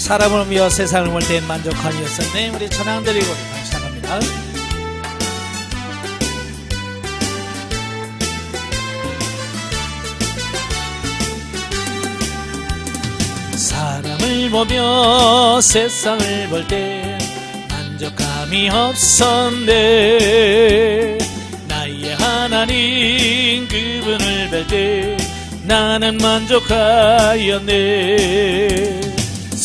사람을 위하여 세상을 볼 땐 만족하니였었네. 우리 찬양 드리고 시작합니다. 사람을 보며 세상을 볼 때 만족함이 없었네. 나의 하나님 그분을 뵐 때 나는 만족하였네.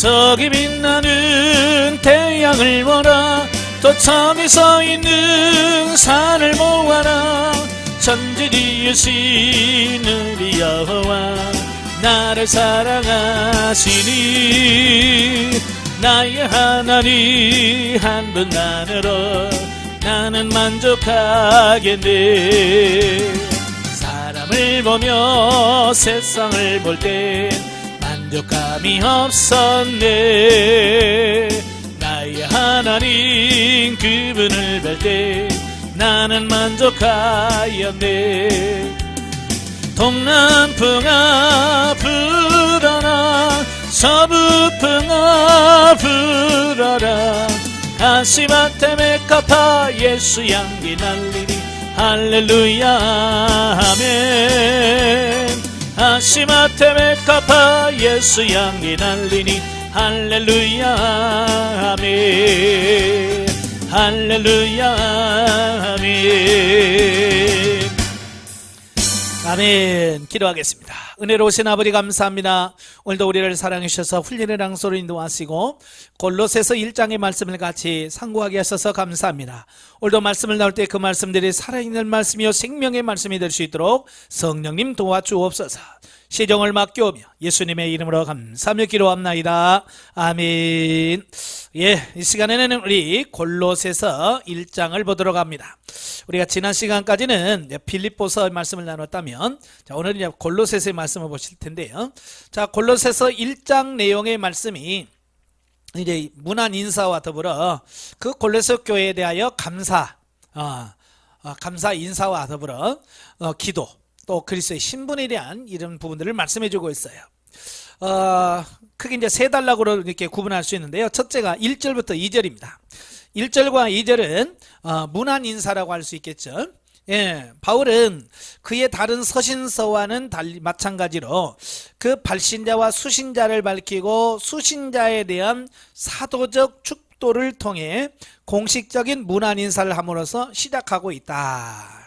저기 빛나는 태양을 보라, 또 저기 서 있는 산을 보아라. 천지 지으신 우리 여호와 나를 사랑하시니 나의 하나님 한 분만으로 나는 만족하겠네. 사람을 보며 세상을 볼 때 만족함이 없었네. 나의 하나님 그분을 뵐 때 나는 만족하였네. 동남풍아 불어라, 서부풍아 불어라. 아시마테 메카파 예수 향기 날리니 할렐루야 아멘. 아시마테 메카파 예수 향기 날리니 할렐루야 아멘. 할렐루야 아멘. 아멘. 기도하겠습니다. 은혜로우신 아버지 감사합니다. 오늘도 우리를 사랑해 주셔서 훈련의 장소로 인도하시고 골로새서 1장의 말씀을 같이 상고하게 하셔서 감사합니다. 오늘도 말씀을 나올 때 그 말씀들이 살아있는 말씀이요 생명의 말씀이 될 수 있도록 성령님 도와주옵소서. 시정을 맡겨오며 예수님의 이름으로 감사하며 기도합나이다. 아멘. 예, 이 시간에는 우리 골로새서 1장을 보도록 합니다. 우리가 지난 시간까지는 빌립보서 말씀을 나눴다면, 자, 오늘은 이제 골로새서의 말씀을 보실 텐데요. 자, 골로새서 1장 내용의 말씀이 이제 문안 인사와 더불어 그 골로새 교회에 대하여 감사 인사와 더불어 기도, 또 그리스도의 신분에 대한 이런 부분들을 말씀해 주고 있어요. 크게 이제 세 단락으로 이렇게 구분할 수 있는데요. 첫째가 1절부터 2절입니다. 1절과 2절은 문안 인사라고 할 수 있겠죠. 예, 바울은 그의 다른 서신서와는 마찬가지로 그 발신자와 수신자를 밝히고 수신자에 대한 사도적 축도를 통해 공식적인 문안 인사를 함으로써 시작하고 있다.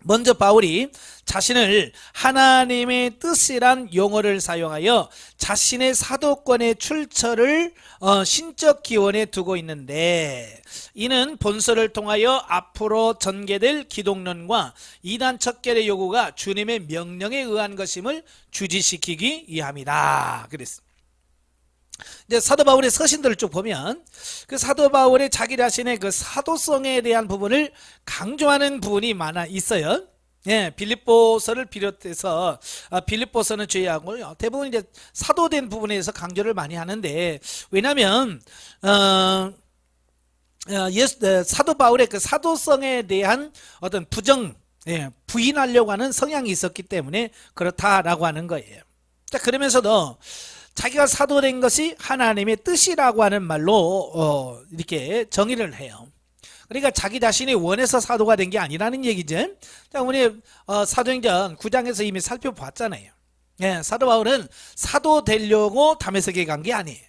먼저 바울이 자신을 하나님의 뜻이란 용어를 사용하여 자신의 사도권의 출처를 신적 기원에 두고 있는데, 이는 본서를 통하여 앞으로 전개될 기독론과 이단 척결의 요구가 주님의 명령에 의한 것임을 주지시키기 위함이다. 그랬습니다. 이제 사도 바울의 서신들을 쭉 보면 그 사도 바울의 자기 자신의 그 사도성에 대한 부분을 강조하는 부분이 많아 있어요. 예, 빌립보서를 비롯해서 빌립보서는 제외하고요, 대부분 이제 사도된 부분에서 강조를 많이 하는데, 왜냐하면 사도 바울의 그 사도성에 대한 어떤 부인하려고 하는 성향이 있었기 때문에 그렇다라고 하는 거예요. 자, 그러면서도 자기가 사도된 것이 하나님의 뜻이라고 하는 말로 이렇게 정의를 해요. 그러니까 자기 자신이 원해서 사도가 된 게 아니라는 얘기죠. 자, 우리 사도행전 9장에서 이미 살펴봤잖아요. 예, 사도 바울은 사도 되려고 다메섹에 간 게 아니에요.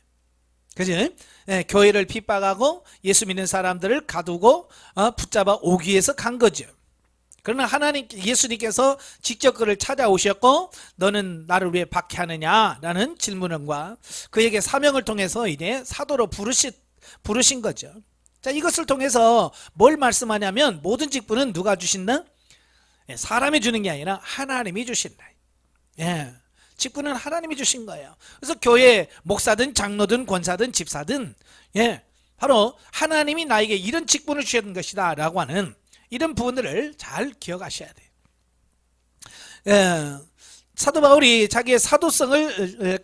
그죠? 예, 교회를 핍박하고 예수 믿는 사람들을 가두고 붙잡아 오기 위해서 간 거죠. 그러나 예수님께서 직접 그를 찾아오셨고, 너는 나를 왜 박해하느냐라는 질문과 그에게 사명을 통해서 이제 사도로 부르신 거죠. 자, 이것을 통해서 뭘 말씀하냐면, 모든 직분은 누가 주신다? 예, 사람이 주는 게 아니라 하나님이 주신다. 예, 직분은 하나님이 주신 거예요. 그래서 교회 목사든 장로든 권사든 집사든, 예, 바로 하나님이 나에게 이런 직분을 주신 것이다 라고 하는 이런 부분들을 잘 기억하셔야 돼요. 예, 사도 바울이 자기의 사도성을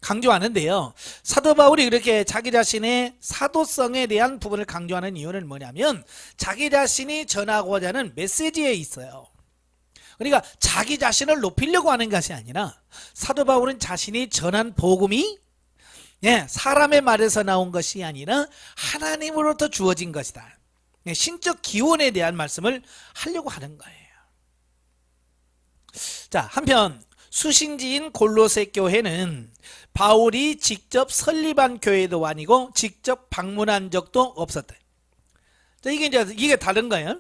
강조하는데요, 사도 바울이 그렇게 자기 자신의 사도성에 대한 부분을 강조하는 이유는 뭐냐면, 자기 자신이 전하고자 하는 메시지에 있어요. 그러니까 자기 자신을 높이려고 하는 것이 아니라, 사도 바울은 자신이 전한 복음이 예, 사람의 말에서 나온 것이 아니라 하나님으로부터 주어진 것이다. 예, 신적 기원에 대한 말씀을 하려고 하는 거예요. 자, 한편 수신지인 골로새 교회는 바울이 직접 설립한 교회도 아니고 직접 방문한 적도 없었대. 자, 이게 다른 거예요.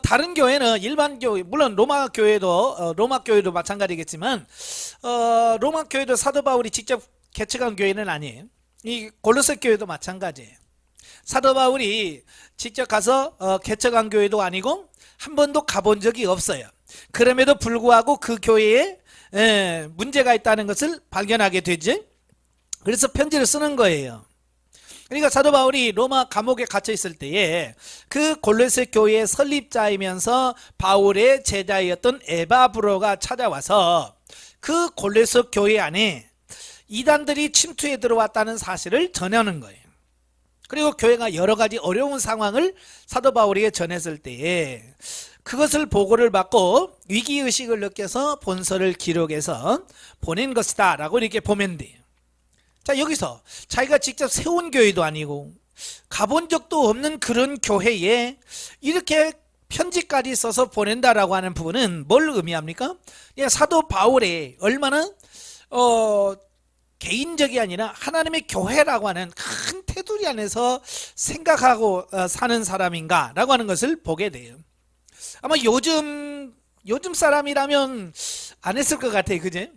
다른 교회는 일반 교회, 물론 로마 교회도 마찬가지겠지만 로마 교회도 사도 바울이 직접 개척한 교회는 아니에요. 이 골로새 교회도 마찬가지예요. 사도 바울이 직접 가서 개척한 교회도 아니고 한 번도 가본 적이 없어요. 그럼에도 불구하고 그 교회에 문제가 있다는 것을 발견하게 되지. 그래서 편지를 쓰는 거예요. 그러니까 사도 바울이 로마 감옥에 갇혀 있을 때에 그 골로새 교회의 설립자이면서 바울의 제자였던 에바브로가 찾아와서 그 골로새 교회 안에 이단들이 침투해 들어왔다는 사실을 전하는 거예요. 그리고 교회가 여러 가지 어려운 상황을 사도 바울에게 전했을 때에 그것을 보고를 받고 위기의식을 느껴서 본서를 기록해서 보낸 것이다 라고 이렇게 보면 돼요. 자, 여기서 자기가 직접 세운 교회도 아니고 가본 적도 없는 그런 교회에 이렇게 편지까지 써서 보낸다라고 하는 부분은 뭘 의미합니까? 사도 바울의 얼마나 개인적이 아니라 하나님의 교회라고 하는 큰 테두리 안에서 생각하고 사는 사람인가 라고 하는 것을 보게 돼요. 아마 요즘 사람이라면 안 했을 것 같아요. 그제?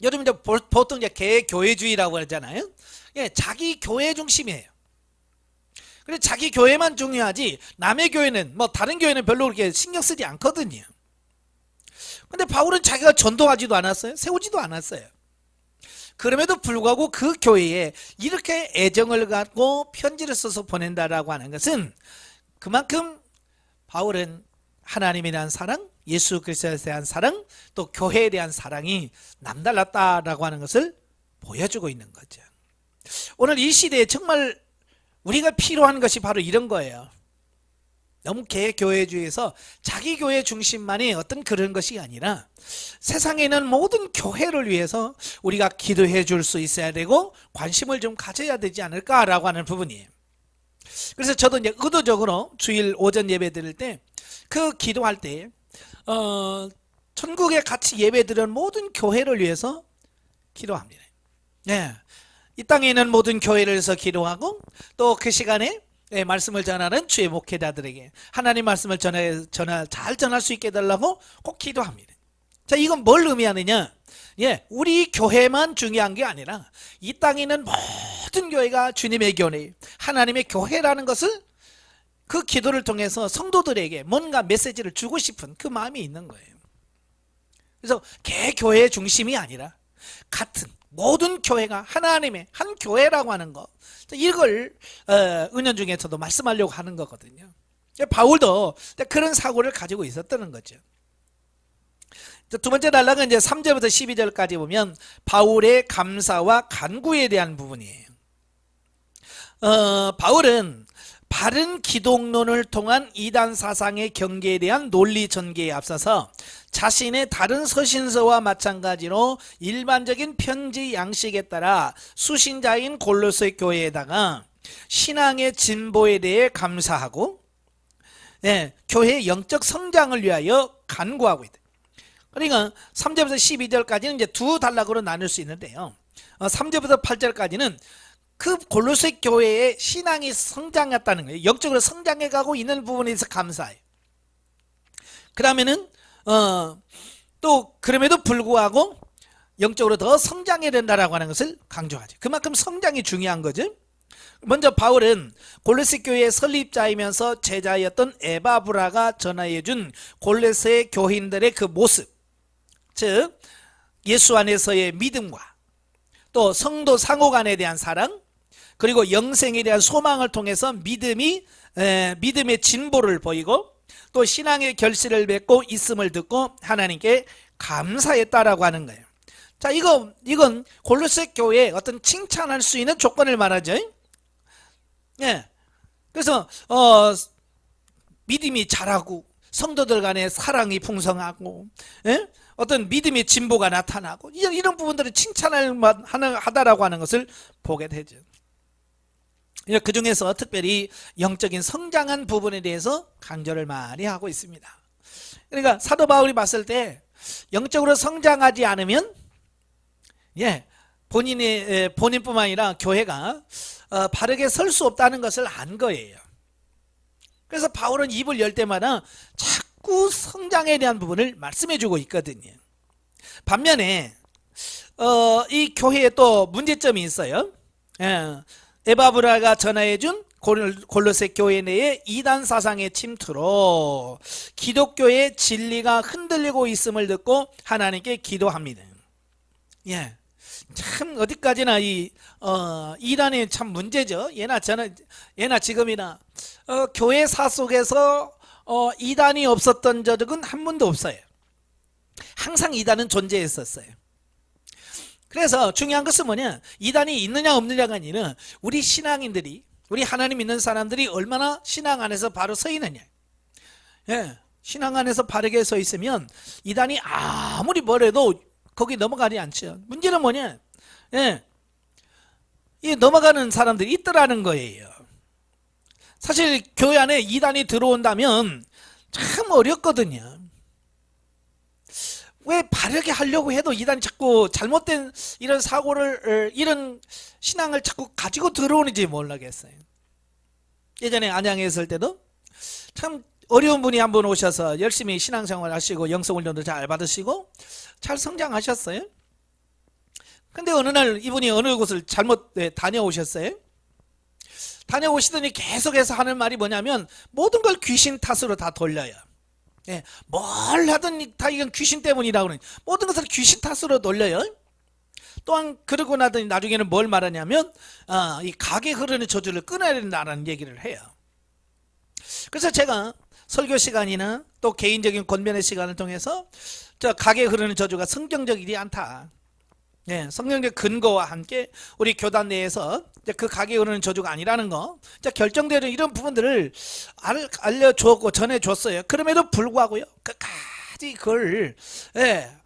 요즘 이제 보통 이제 개교회주의라고 하잖아요. 예, 자기 교회 중심이에요. 그래서 자기 교회만 중요하지 남의 교회는 다른 교회는 별로 그렇게 신경 쓰지 않거든요. 근데 바울은 자기가 전도하지도 않았어요. 세우지도 않았어요. 그럼에도 불구하고 그 교회에 이렇게 애정을 갖고 편지를 써서 보낸다라고 하는 것은 그만큼 바울은 하나님에 대한 사랑, 예수 그리스도에 대한 사랑, 또 교회에 대한 사랑이 남달랐다라고 하는 것을 보여주고 있는 거죠. 오늘 이 시대에 정말 우리가 필요한 것이 바로 이런 거예요. 너무 개교회주의에서 자기 교회 중심만이 어떤 그런 것이 아니라 세상에 있는 모든 교회를 위해서 우리가 기도해 줄 수 있어야 되고 관심을 좀 가져야 되지 않을까라고 하는 부분이에요. 그래서 저도 이제 의도적으로 주일 오전 예배 드릴 때 그 기도할 때 천국에 같이 예배 드리는 모든 교회를 위해서 기도합니다. 네. 이 땅에 있는 모든 교회를 위해서 기도하고 또 그 시간에 말씀을 전하는 주의 목회자들에게 하나님 말씀을 잘 전할 수 있게 해달라고 꼭 기도합니다. 자, 이건 뭘 의미하느냐? 예, 우리 교회만 중요한 게 아니라 이 땅에 있는 모든 교회가 주님의 교회, 하나님의 교회라는 것을 그 기도를 통해서 성도들에게 뭔가 메시지를 주고 싶은 그 마음이 있는 거예요. 그래서 개교회 중심이 아니라 같은 모든 교회가 하나님의 한 교회라고 하는 것, 이걸 은연중에서도 말씀하려고 하는 거거든요. 바울도 그런 사고를 가지고 있었다는 거죠. 두 번째 단락은 이제 3절부터 12절까지 보면 바울의 감사와 간구에 대한 부분이에요. 바울은 바른 기독론을 통한 이단 사상의 경계에 대한 논리 전개에 앞서서 자신의 다른 서신서와 마찬가지로 일반적인 편지 양식에 따라 수신자인 골로새 교회에다가 신앙의 진보에 대해 감사하고 교회의 영적 성장을 위하여 간구하고 있다. 그러니까 3절부터 12절까지는 이제 두 단락으로 나눌 수 있는데요. 3절부터 8절까지는 그 골로새 교회의 신앙이 성장했다는 거예요. 영적으로 성장해가고 있는 부분에 대해서 감사해요. 그 다음에는 또 그럼에도 불구하고 영적으로 더 성장해야 된다라고 하는 것을 강조하죠. 그만큼 성장이 중요한 거죠. 먼저 바울은 골로새 교회의 설립자이면서 제자였던 에바브라가 전하여준 골로새 교인들의 그 모습, 즉 예수 안에서의 믿음과 또 성도 상호간에 대한 사랑, 그리고 영생에 대한 소망을 통해서 믿음의 진보를 보이고 또 신앙의 결실을 맺고 있음을 듣고 하나님께 감사했다라고 하는 거예요. 자, 이건 골로새 교회의 어떤 칭찬할 수 있는 조건을 말하죠. 예. 그래서 믿음이 자라고 성도들 간에 사랑이 풍성하고 어떤 믿음의 진보가 나타나고 이런 부분들을 칭찬할 만하다라고 하는 것을 보게 되죠. 그 중에서 특별히 영적인 성장한 부분에 대해서 강조를 많이 하고 있습니다. 그러니까 사도 바울이 봤을 때 영적으로 성장하지 않으면 본인뿐만 아니라 교회가 바르게 설 수 없다는 것을 안 거예요. 그래서 바울은 입을 열 때마다 자꾸 성장에 대한 부분을 말씀해 주고 있거든요. 반면에 이 교회에 또 문제점이 있어요. 에바브라가 전하해준 골로새 교회 내의 이단 사상의 침투로 기독교의 진리가 흔들리고 있음을 듣고 하나님께 기도합니다. 참 어디까지나 이단이 참 문제죠. 예나 지금이나 교회사 속에서 이단이 없었던 적은 한 번도 없어요. 항상 이단은 존재했었어요. 그래서 중요한 것은 뭐냐, 이단이 있느냐 없느냐가 아니라 우리 신앙인들이, 우리 하나님 믿는 사람들이 얼마나 신앙 안에서 바로 서 있느냐. 신앙 안에서 바르게 서 있으면 이단이 아무리 뭐래도 거기 넘어가지 않죠. 문제는 뭐냐, 이 넘어가는 사람들이 있더라는 거예요. 사실 교회 안에 이단이 들어온다면 참 어렵거든요. 왜 바르게 하려고 해도 이단이 자꾸 잘못된 이런 사고를, 이런 신앙을 자꾸 가지고 들어오는지 모르겠어요. 예전에 안양에 있을 때도 참 어려운 분이 한 분 오셔서 열심히 신앙생활 하시고 영성훈련도 잘 받으시고 잘 성장하셨어요. 근데 어느 날 이분이 어느 곳을 잘못 다녀오셨어요. 다녀오시더니 계속해서 하는 말이 뭐냐면 모든 걸 귀신 탓으로 다 돌려요. 뭘 하든 다 이건 귀신 때문이라고 그러니 모든 것을 귀신 탓으로 돌려요. 또한 그러고 나더니 나중에는 뭘 말하냐면 이 각에 흐르는 저주를 끊어야 된다는 얘기를 해요. 그래서 제가 설교 시간이나 또 개인적인 권면의 시간을 통해서 저 각에 흐르는 저주가 성경적이지 않다, 성경적 근거와 함께 우리 교단 내에서 그 각에 흐르는 저주가 아니라는 거 결정되는 이런 부분들을 알려줬고 전해줬어요. 그럼에도 불구하고요, 끝까지 그걸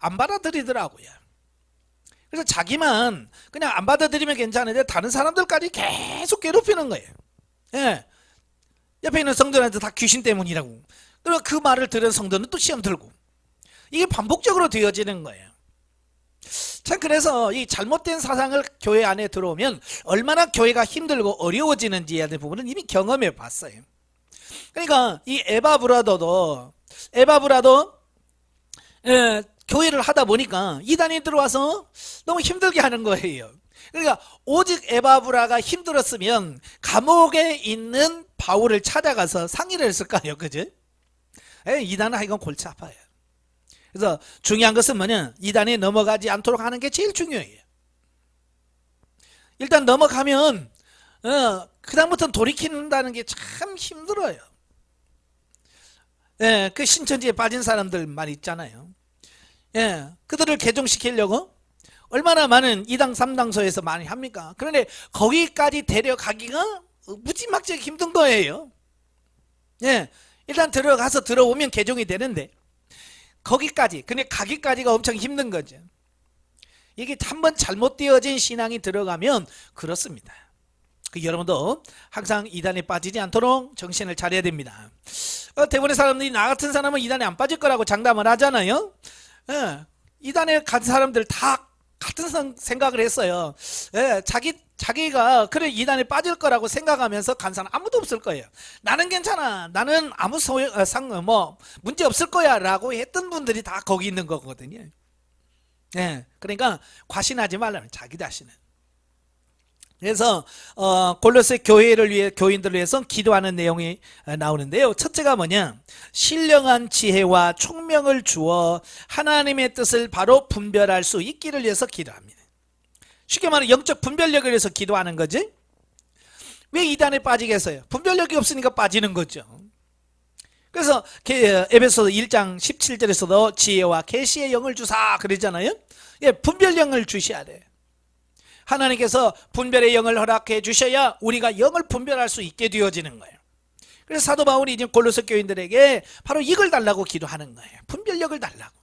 안 받아들이더라고요. 그래서 자기만 그냥 안 받아들이면 괜찮은데 다른 사람들까지 계속 괴롭히는 거예요. 옆에 있는 성도한테 다 귀신 때문이라고. 그리고 그 말을 들은 성도는 또 시험 들고, 이게 반복적으로 되어지는 거예요. 참, 그래서 이 잘못된 사상을 교회 안에 들어오면 얼마나 교회가 힘들고 어려워지는지에 대한 부분은 이미 경험해 봤어요. 그러니까 이 에바브라도 교회를 하다 보니까 이단이 들어와서 너무 힘들게 하는 거예요. 그러니까 오직 에바브라가 힘들었으면 감옥에 있는 바울을 찾아가서 상의를 했을까요? 그죠? 이단은 하여간 골치 아파요. 그래서 중요한 것은 뭐냐, 이단에 넘어가지 않도록 하는 게 제일 중요해요. 일단 넘어가면 그 다음부터는 돌이킨다는 게 참 힘들어요. 그 신천지에 빠진 사람들 말 있잖아요. 그들을 개종시키려고 얼마나 많은 2당 3당소에서 많이 합니까? 그런데 거기까지 데려가기가 무지막지하게 힘든 거예요. 일단 들어오면 개종이 되는데 거기까지, 근데 가기까지가 엄청 힘든 거죠. 이게 한번 잘못되어진 신앙이 들어가면 그렇습니다. 여러분도 항상 이단에 빠지지 않도록 정신을 차려야 됩니다. 대부분의 사람들이 나 같은 사람은 이단에 안 빠질 거라고 장담을 하잖아요. 이단에 간 사람들 다 같은 생각을 했어요. 자기가 그래 이단에 빠질 거라고 생각하면서 간 사람 아무도 없을 거예요. 나는 괜찮아, 나는 아무 문제 없을 거야 라고 했던 분들이 다 거기 있는 거거든요. 그러니까 과신하지 말라는, 자기 자신은. 그래서 골로새 교회를 위해, 교인들을 위해서 기도하는 내용이 나오는데요. 첫째가 뭐냐, 신령한 지혜와 총명을 주어 하나님의 뜻을 바로 분별할 수 있기를 위해서 기도합니다. 쉽게 말하면 영적 분별력을 위해서 기도하는 거지. 왜 이단에 빠지겠어요? 분별력이 없으니까 빠지는 거죠. 그래서 에베소서 1장 17절에서도 지혜와 계시의 영을 주사 그러잖아요. 분별력을 주셔야 돼. 하나님께서 분별의 영을 허락해 주셔야 우리가 영을 분별할 수 있게 되어지는 거예요. 그래서 사도 바울이 이제 골로새 교인들에게 바로 이걸 달라고 기도하는 거예요. 분별력을 달라고.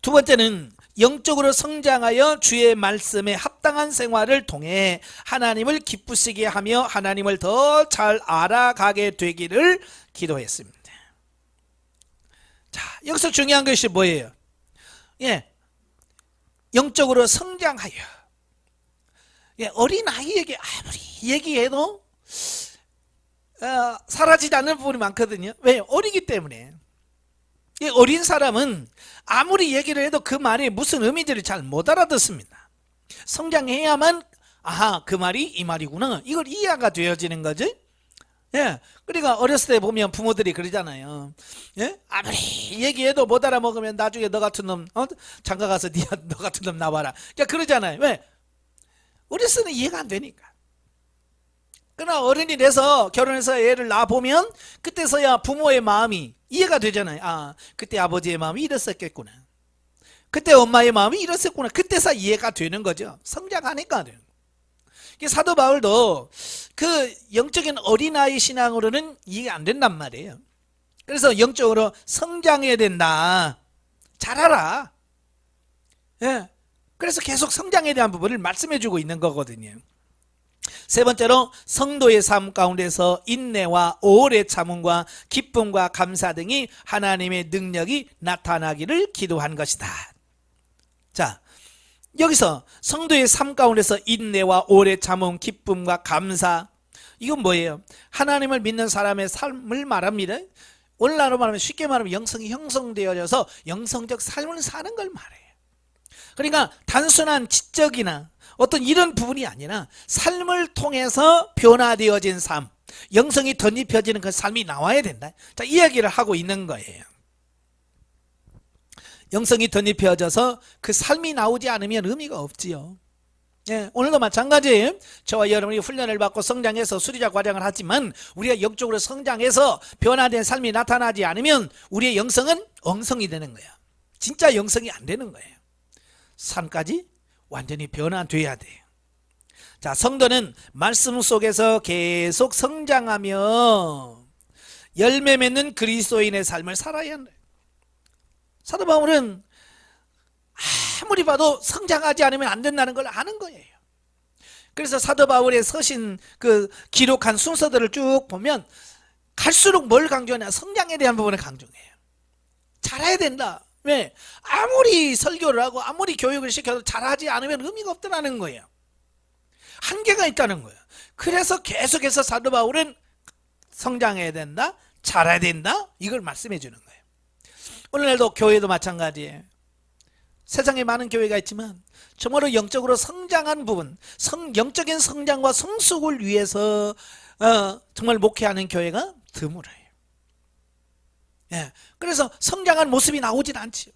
두 번째는 영적으로 성장하여 주의 말씀에 합당한 생활을 통해 하나님을 기쁘시게 하며 하나님을 더 잘 알아가게 되기를 기도했습니다. 자, 여기서 중요한 것이 뭐예요? 영적으로 성장하여. 어린아이에게 아무리 얘기해도 사라지지 않는 부분이 많거든요. 왜? 어리기 때문에. 어린 사람은 아무리 얘기를 해도 그 말이 무슨 의미인지를 잘 못 알아듣습니다. 성장해야만 그 말이 이 말이구나, 이걸 이해가 되어지는 거지. 그러니까 어렸을 때 보면 부모들이 그러잖아요. 아무리 얘기해도 못 알아먹으면 나중에 너 같은 놈 장가 가서 너 같은 놈 나와라, 그러잖아요. 왜? 어렸을 때 이해가 안 되니까. 그러나 어른이 돼서 결혼해서 애를 낳아보면 그때서야 부모의 마음이 이해가 되잖아요. 그때 아버지의 마음이 이랬었겠구나, 그때 엄마의 마음이 이랬었구나. 그때서 이해가 되는 거죠. 성장하니까. 사도 바울도 그 영적인 어린아이 신앙으로는 이해가 안 된단 말이에요. 그래서 영적으로 성장해야 된다, 잘 알아. 그래서 계속 성장에 대한 부분을 말씀해 주고 있는 거거든요. 세 번째로 성도의 삶 가운데서 인내와 오래 참음과 기쁨과 감사 등이 하나님의 능력이 나타나기를 기도한 것이다. 자, 여기서 성도의 삶 가운데서 인내와 오래 참음, 기쁨과 감사, 이건 뭐예요? 하나님을 믿는 사람의 삶을 말합니다. 오늘날로 말하면, 쉽게 말하면 영성이 형성되어져서 영성적 삶을 사는 걸 말해요. 그러니까 단순한 지적이나 어떤 이런 부분이 아니라 삶을 통해서 변화되어진 삶, 영성이 덧입혀지는 그 삶이 나와야 된다. 자, 이 이야기를 하고 있는 거예요. 영성이 덧입혀져서 그 삶이 나오지 않으면 의미가 없지요. 오늘도 마찬가지예요. 저와 여러분이 훈련을 받고 성장해서 수리자 과정을 하지만 우리가 영적으로 성장해서 변화된 삶이 나타나지 않으면 우리의 영성은 엉성이 되는 거예요. 진짜 영성이 안 되는 거예요. 삶까지 완전히 변화돼야 돼요. 자, 성도는 말씀 속에서 계속 성장하며 열매 맺는 그리스도인의 삶을 살아야 한다. 사도 바울은 아무리 봐도 성장하지 않으면 안 된다는 걸 아는 거예요. 그래서 사도 바울의 서신 기록한 순서들을 쭉 보면 갈수록 뭘 강조하냐? 성장에 대한 부분을 강조해요. 잘해야 된다. 왜? 아무리 설교를 하고 아무리 교육을 시켜도 잘하지 않으면 의미가 없다는 거예요. 한계가 있다는 거예요. 그래서 계속해서 사도 바울은 성장해야 된다, 잘해야 된다, 이걸 말씀해 주는 거예요. 오늘날도 교회도 마찬가지예요. 세상에 많은 교회가 있지만 정말로 영적으로 성장한 부분, 영적인 성장과 성숙을 위해서 정말 목회하는 교회가 드물어요. 그래서 성장한 모습이 나오진 않지요.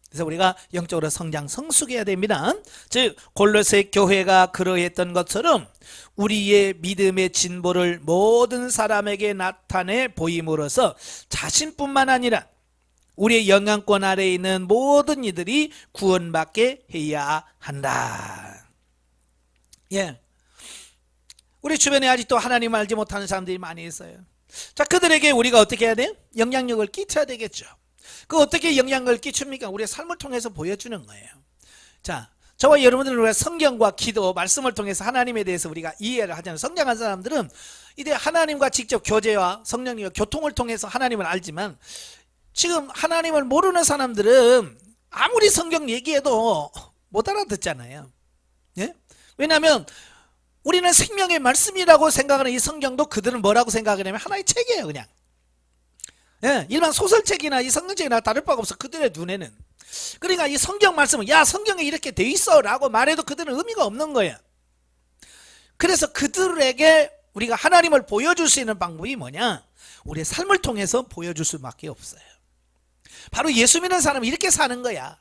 그래서 우리가 영적으로 성장, 성숙해야 됩니다. 즉 골로새 교회가 그러했던 것처럼 우리의 믿음의 진보를 모든 사람에게 나타내 보임으로써 자신뿐만 아니라 우리의 영향권 아래에 있는 모든 이들이 구원받게 해야 한다. 우리 주변에 아직도 하나님을 알지 못하는 사람들이 많이 있어요. 자, 그들에게 우리가 어떻게 해야 돼요? 영향력을 끼쳐야 되겠죠. 그 어떻게 영향력을 끼칩니까? 우리의 삶을 통해서 보여주는 거예요. 자, 저와 여러분들은 우리가 성경과 기도, 말씀을 통해서 하나님에 대해서 우리가 이해를 하잖아요. 성장한 사람들은 이제 하나님과 직접 교제와 성령님과 교통을 통해서 하나님을 알지만, 지금 하나님을 모르는 사람들은 아무리 성경 얘기해도 못 알아듣잖아요. 왜냐하면 우리는 생명의 말씀이라고 생각하는 이 성경도 그들은 뭐라고 생각하냐면 하나의 책이에요. 그냥 일반 소설책이나 이 성경책이나 다를 바가 없어, 그들의 눈에는. 그러니까 이 성경 말씀은 야, 성경에 이렇게 돼 있어 라고 말해도 그들은 의미가 없는 거예요. 그래서 그들에게 우리가 하나님을 보여줄 수 있는 방법이 뭐냐? 우리의 삶을 통해서 보여줄 수밖에 없어요. 바로 예수 믿는 사람은 이렇게 사는 거야,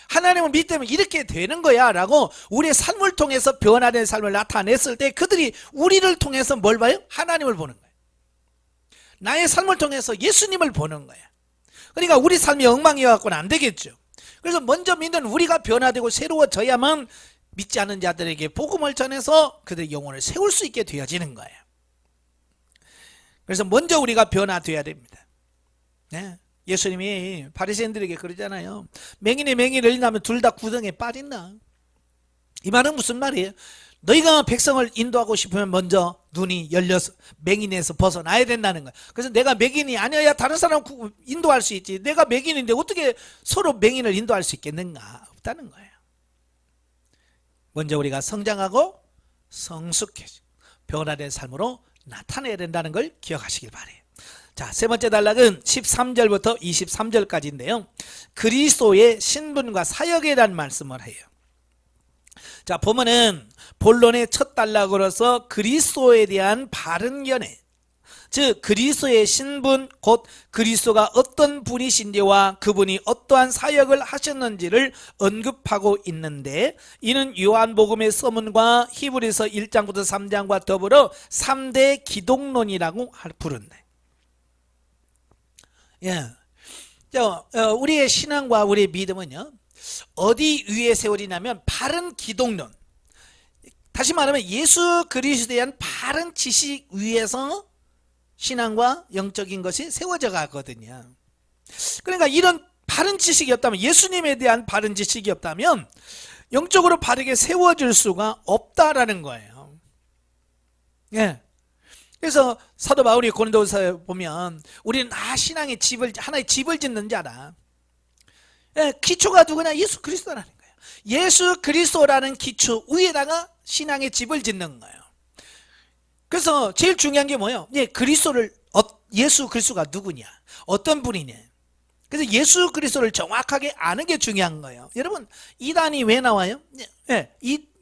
하나님을 믿으면 이렇게 되는 거야 라고 우리의 삶을 통해서 변화된 삶을 나타냈을 때 그들이 우리를 통해서 뭘 봐요? 하나님을 보는 거예요. 나의 삶을 통해서 예수님을 보는 거예요. 그러니까 우리 삶이 엉망이어갖고는 안 되겠죠. 그래서 먼저 믿는 우리가 변화되고 새로워져야만 믿지 않는 자들에게 복음을 전해서 그들의 영혼을 세울 수 있게 되어지는 거예요. 그래서 먼저 우리가 변화되어야 됩니다. 예수님이 바리새인들에게 그러잖아요. 맹인이 맹인을 인하면 둘 다 구덩이에 빠진다. 이 말은 무슨 말이에요? 너희가 백성을 인도하고 싶으면 먼저 눈이 열려서 맹인에서 벗어나야 된다는 거야. 그래서 내가 맹인이 아니어야 다른 사람 인도할 수 있지. 내가 맹인인데 어떻게 서로 맹인을 인도할 수 있겠는가? 없다는 거예요. 먼저 우리가 성장하고 성숙해지고 변화된 삶으로 나타내야 된다는 걸 기억하시길 바래요. 자, 세 번째 단락은 13절부터 23절까지인데요. 그리스도의 신분과 사역에 대한 말씀을 해요. 자, 보면은 본론의 첫 단락으로서 그리스도에 대한 바른 견해, 즉 그리스도의 신분, 곧 그리스도가 어떤 분이신지와 그분이 어떠한 사역을 하셨는지를 언급하고 있는데, 이는 요한복음의 서문과 히브리서 1장부터 3장과 더불어 3대 기독론이라고 부른다. 예. 우리의 신앙과 우리의 믿음은요, 어디 위에 세워지냐면 바른 기독론, 다시 말하면 예수 그리스도에 대한 바른 지식 위에서 신앙과 영적인 것이 세워져 가거든요. 그러니까 이런 바른 지식이 없다면, 예수님에 대한 바른 지식이 없다면 영적으로 바르게 세워질 수가 없다라는 거예요. 예. 그래서 사도 바울이 고린도서에 보면 우리는 신앙의 집을, 하나의 집을 짓는 자다. 예, 기초가 누구냐? 예수 그리스도라는 거예요. 예수 그리스도라는 기초 위에다가 신앙의 집을 짓는 거예요. 그래서 제일 중요한 게 뭐예요? 예, 예수 그리스도가 누구냐? 어떤 분이냐? 그래서 예수 그리스도를 정확하게 아는 게 중요한 거예요. 여러분, 이단이 왜 나와요? 예,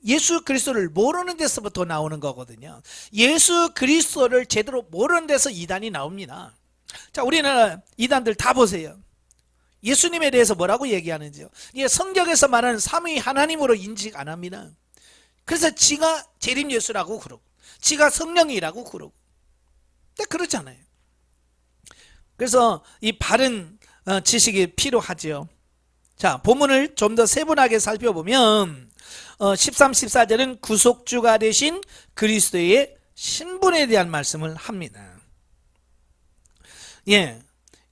예수 그리스도를 모르는 데서부터 나오는 거거든요. 예수 그리스도를 제대로 모르는 데서 이단이 나옵니다. 자, 우리는 이단들 다 보세요. 예수님에 대해서 뭐라고 얘기하는지요? 예, 성경에서 말하는 삼위 하나님으로 인식 안 합니다. 그래서 지가 재림 예수라고 그러고, 지가 성령이라고 그러고. 근데 그렇잖아요. 그래서 이 바른 지식이 필요하죠. 자, 본문을 좀 더 세분하게 살펴보면 13, 14절은 구속주가 되신 그리스도의 신분에 대한 말씀을 합니다. 예,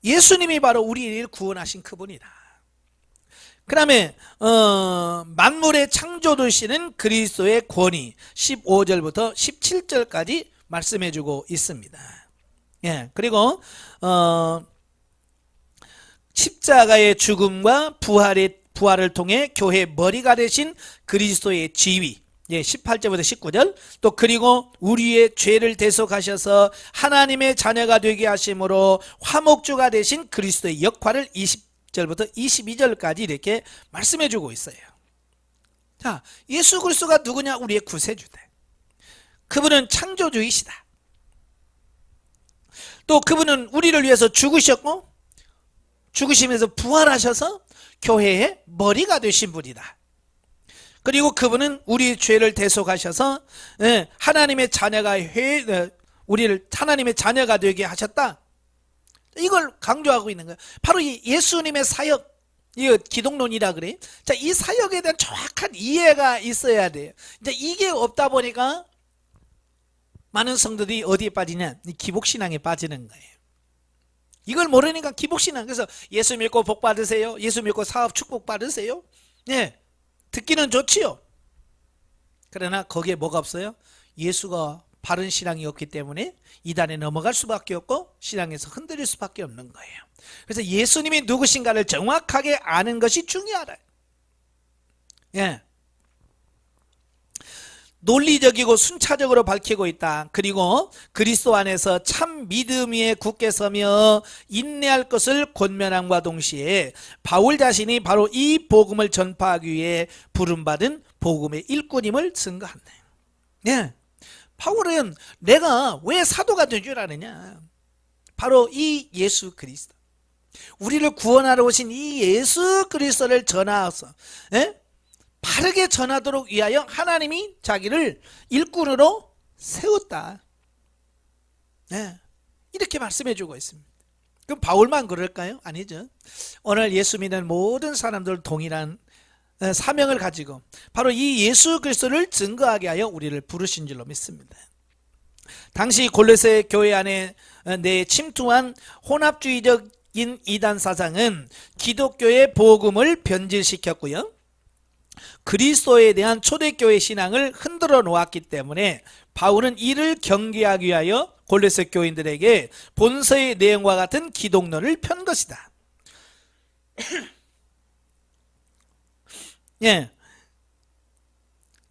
예수님이 바로 우리를 구원하신 그분이다. 그 다음에 만물의 창조주시는 그리스도의 권위, 15절부터 17절까지 말씀해주고 있습니다. 예, 그리고 십자가의 죽음과 부활을 통해 교회의 머리가 되신 그리스도의 지위, 예, 18절부터 19절. 또 그리고 우리의 죄를 대속하셔서 하나님의 자녀가 되게 하심으로 화목주가 되신 그리스도의 역할을 20절부터 22절까지 이렇게 말씀해 주고 있어요. 자, 예수 그리스도가 누구냐? 우리의 구세주다. 그분은 창조주이시다. 또 그분은 우리를 위해서 죽으셨고, 죽으시면서 부활하셔서 교회의 머리가 되신 분이다. 그리고 그분은 우리 죄를 대속하셔서 하나님의 자녀가 우리를 하나님의 자녀가 되게 하셨다. 이걸 강조하고 있는 거예요. 바로 이 예수님의 사역, 이 기독론이라 그래. 자, 이 사역에 대한 정확한 이해가 있어야 돼요. 이제 이게 없다 보니까 많은 성도들이 어디에 빠지냐? 기복신앙에 빠지는 거예요. 이걸 모르니까 기복신앙. 그래서 예수 믿고 복 받으세요. 예수 믿고 사업 축복 받으세요. 예, 듣기는 좋지요. 그러나 거기에 뭐가 없어요? 예수가 바른 신앙이 없기 때문에 이단에 넘어갈 수밖에 없고 신앙에서 흔들릴 수밖에 없는 거예요. 그래서 예수님이 누구신가를 정확하게 아는 것이 중요하다. 예. 논리적이고 순차적으로 밝히고 있다. 그리고 그리스도 안에서 참 믿음 위에 굳게 서며 인내할 것을 권면함과 동시에 바울 자신이 바로 이 복음을 전파하기 위해 부름받은 복음의 일꾼임을 증거한다. 예. 바울은 내가 왜 사도가 된 줄 아느냐? 바로 이 예수 그리스도, 우리를 구원하러 오신 이 예수 그리스도를 전하여서 바르게 전하도록 위하여 하나님이 자기를 일꾼으로 세웠다. 네, 이렇게 말씀해 주고 있습니다. 그럼 바울만 그럴까요? 아니죠. 오늘 예수 믿는 모든 사람들 동일한 사명을 가지고 바로 이 예수 그리스도를 증거하게 하여 우리를 부르신 줄로 믿습니다. 당시 골로새 교회 안에 침투한 혼합주의적 이단 사상은 기독교의 복음을 변질시켰고요. 그리스도에 대한 초대교회 신앙을 흔들어 놓았기 때문에 바울은 이를 경계하기 위하여 골로새 교인들에게 본서의 내용과 같은 기독론을 편 것이다. 예.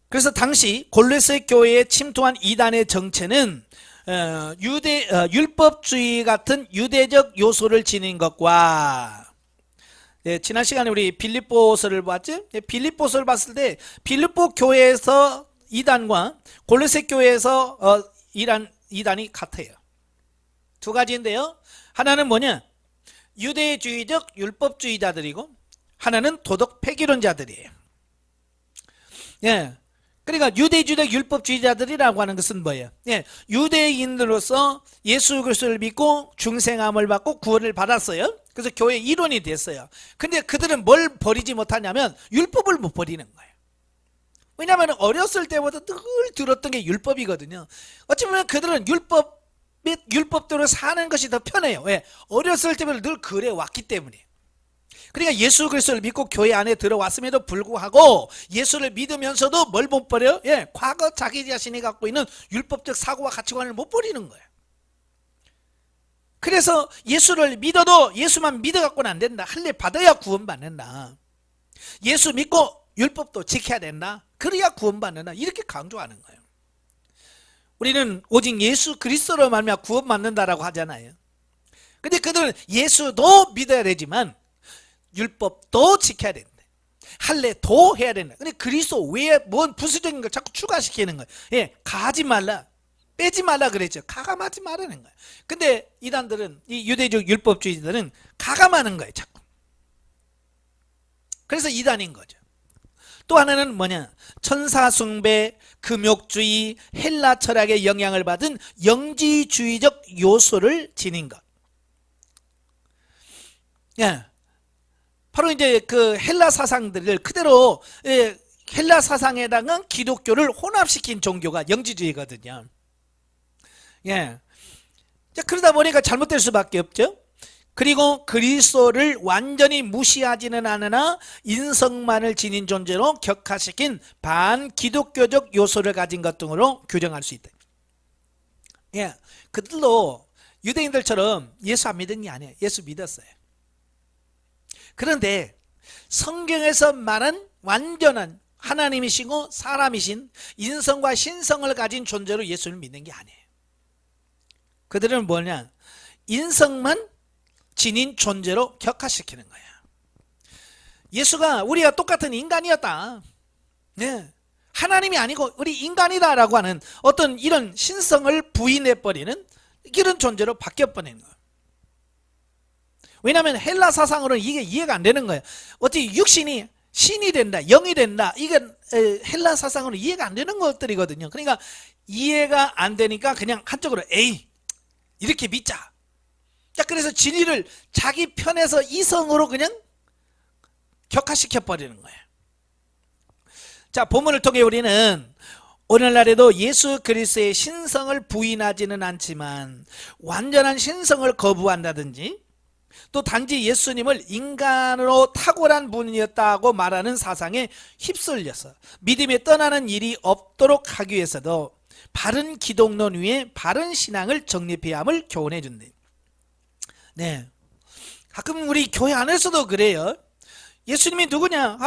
그래서 당시 골로새 교회에 침투한 이단의 정체는 율법주의 같은 유대적 요소를 지닌 것과, 지난 시간에 우리 빌립보서를 봤죠? 빌립보서를 봤을 때 빌립보 교회에서 이단과 골로새 교회에서 이단이 같아요. 두 가지인데요. 하나는 뭐냐? 유대주의적 율법주의자들이고 하나는 도덕 폐기론자들이에요. 예. 그러니까 유대주의적 율법주의자들이라고 하는 것은 뭐예요? 예, 유대인으로서 예수 그리스도를 믿고 중생함을 받고 구원을 받았어요. 그래서 교회 일원이 됐어요. 근데 그들은 뭘 버리지 못하냐면 율법을 못 버리는 거예요. 왜냐하면 어렸을 때부터 늘 들었던 게 율법이거든요. 어찌 보면 그들은 율법 및 율법대로 사는 것이 더 편해요. 왜? 어렸을 때부터 늘 그래 왔기 때문에. 그러니까 예수 그리스도를 믿고 교회 안에 들어왔음에도 불구하고 예수를 믿으면서도 뭘 못 버려요? 예, 과거 자기 자신이 갖고 있는 율법적 사고와 가치관을 못 버리는 거예요. 그래서 예수를 믿어도 예수만 믿어갖고는 안 된다. 할례 받아야 구원받는다. 예수 믿고 율법도 지켜야 된다. 그래야 구원받는다. 이렇게 강조하는 거예요. 우리는 오직 예수 그리스도로 말미암아 구원받는다라고 하잖아요. 근데 그들은 예수도 믿어야 되지만 율법도 지켜야 된다. 할례도 해야 된다. 근데 그리스도 외에 뭔 부수적인 걸 자꾸 추가시키는 거예요. 예, 가지 말라, 빼지 말라 그랬죠. 가감하지 말라는 거예요. 근데 이단들은, 이 유대적 율법주의자들은 가감하는 거예요, 자꾸. 그래서 이단인 거죠. 또 하나는 뭐냐? 천사숭배, 금욕주의, 헬라 철학의 영향을 받은 영지주의적 요소를 지닌 것. 예. 바로 이제 그 헬라 사상들을 그대로, 헬라 사상에다가 기독교를 혼합시킨 종교가 영지주의거든요. 예. 그러다 보니까 잘못될 수밖에 없죠. 그리고 그리스도를 완전히 무시하지는 않으나 인성만을 지닌 존재로 격화시킨 반기독교적 요소를 가진 것 등으로 규정할 수 있다. 예. 그들도 유대인들처럼 예수 안 믿은 게 아니에요. 예수 믿었어요. 그런데 성경에서 말한 완전한 하나님이시고 사람이신 인성과 신성을 가진 존재로 예수를 믿는 게 아니에요. 그들은 뭐냐? 인성만 지닌 존재로 격화시키는 거예요. 예수가 우리가 똑같은 인간이었다. 네. 하나님이 아니고 우리 인간이다라고 하는 어떤 이런 신성을 부인해버리는 이런 존재로 바뀌어버리는 거예요. 왜냐하면 헬라 사상으로는 이게 이해가 안 되는 거예요. 어찌 육신이 신이 된다, 영이 된다, 이게 헬라 사상으로는 이해가 안 되는 것들이거든요. 그러니까 이해가 안 되니까 그냥 한쪽으로 에이 이렇게 믿자. 자, 그래서 진리를 자기 편에서 이성으로 그냥 격화시켜 버리는 거예요. 자, 본문을 통해 우리는 오늘날에도 예수 그리스도의 신성을 부인하지는 않지만 완전한 신성을 거부한다든지 또 단지 예수님을 인간으로 탁월한 분이었다고 말하는 사상에 휩쓸려서 믿음에 떠나는 일이 없도록 하기 위해서도 바른 기독론 위에 바른 신앙을 정립해야 함을 교훈해 준대. 네. 가끔 우리 교회 안에서도 그래요. 예수님이 누구냐?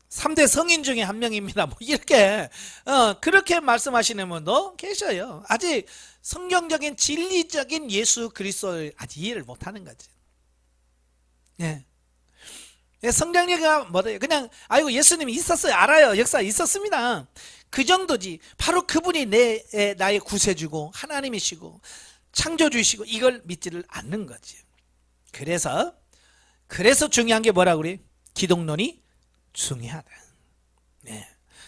3대 성인 중에 한 명입니다. 뭐 이렇게 그렇게 말씀하시는 분도 계셔요. 아직 성경적인 진리적인 예수 그리스도를 아직 이해를 못하는 거지. 예. 성경리가 뭐래요? 그냥 아이고 예수님이 있었어요. 알아요. 역사 있었습니다. 그 정도지. 바로 그분이 나의 구세주고 하나님이시고 창조주이시고 이걸 믿지를 않는 거지. 그래서 중요한 게 뭐라고 그래? 기독론이 중요하다. 네.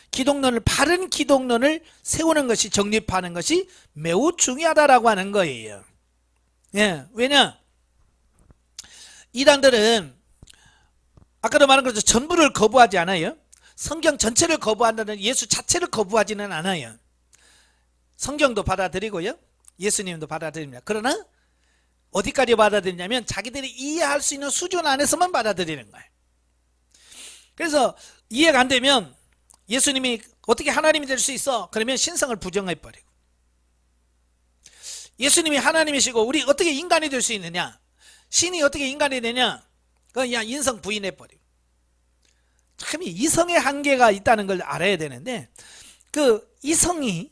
기독론을 바른 기독론을 세우는 것이 정립하는 것이 매우 중요하다라고 하는 거예요. 예. 왜냐? 이단들은 아까도 말한 것처럼 전부를 거부하지 않아요. 성경 전체를 거부한다는 예수 자체를 거부하지는 않아요. 성경도 받아들이고요. 예수님도 받아들입니다. 그러나 어디까지 받아들이냐면 자기들이 이해할 수 있는 수준 안에서만 받아들이는 거예요. 그래서 이해가 안 되면 예수님이 어떻게 하나님이 될 수 있어? 그러면 신성을 부정해버리고, 예수님이 하나님이시고 우리 어떻게 인간이 될 수 있느냐, 신이 어떻게 인간이 되냐, 그냥 인성 부인해버리고. 참 이성의 한계가 있다는 걸 알아야 되는데, 그 이성을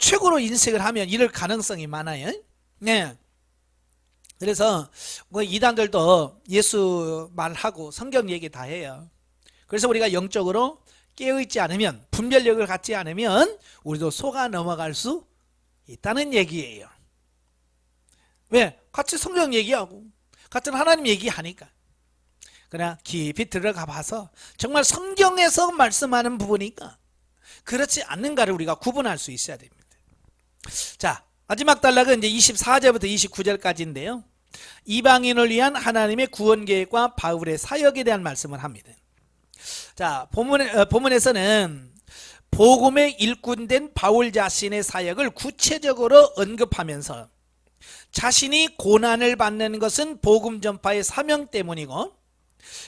최고로 인식을 하면 이럴 가능성이 많아요. 네. 그래서 뭐 이단들도 예수 말하고 성경 얘기 다 해요. 그래서 우리가 영적으로 깨어있지 않으면, 분별력을 갖지 않으면 우리도 속아 넘어갈 수 있다는 얘기예요. 왜? 같이 성경 얘기하고 같은 하나님 얘기하니까. 그러나 깊이 들어가 봐서 정말 성경에서 말씀하는 부분이니까 그렇지 않는가를 우리가 구분할 수 있어야 됩니다. 자, 마지막 단락은 이제 24절부터 29절까지인데요. 이방인을 위한 하나님의 구원 계획과 바울의 사역에 대한 말씀을 합니다. 자, 본문에서는 복음의 일꾼된 바울 자신의 사역을 구체적으로 언급하면서 자신이 고난을 받는 것은 복음 전파의 사명 때문이고,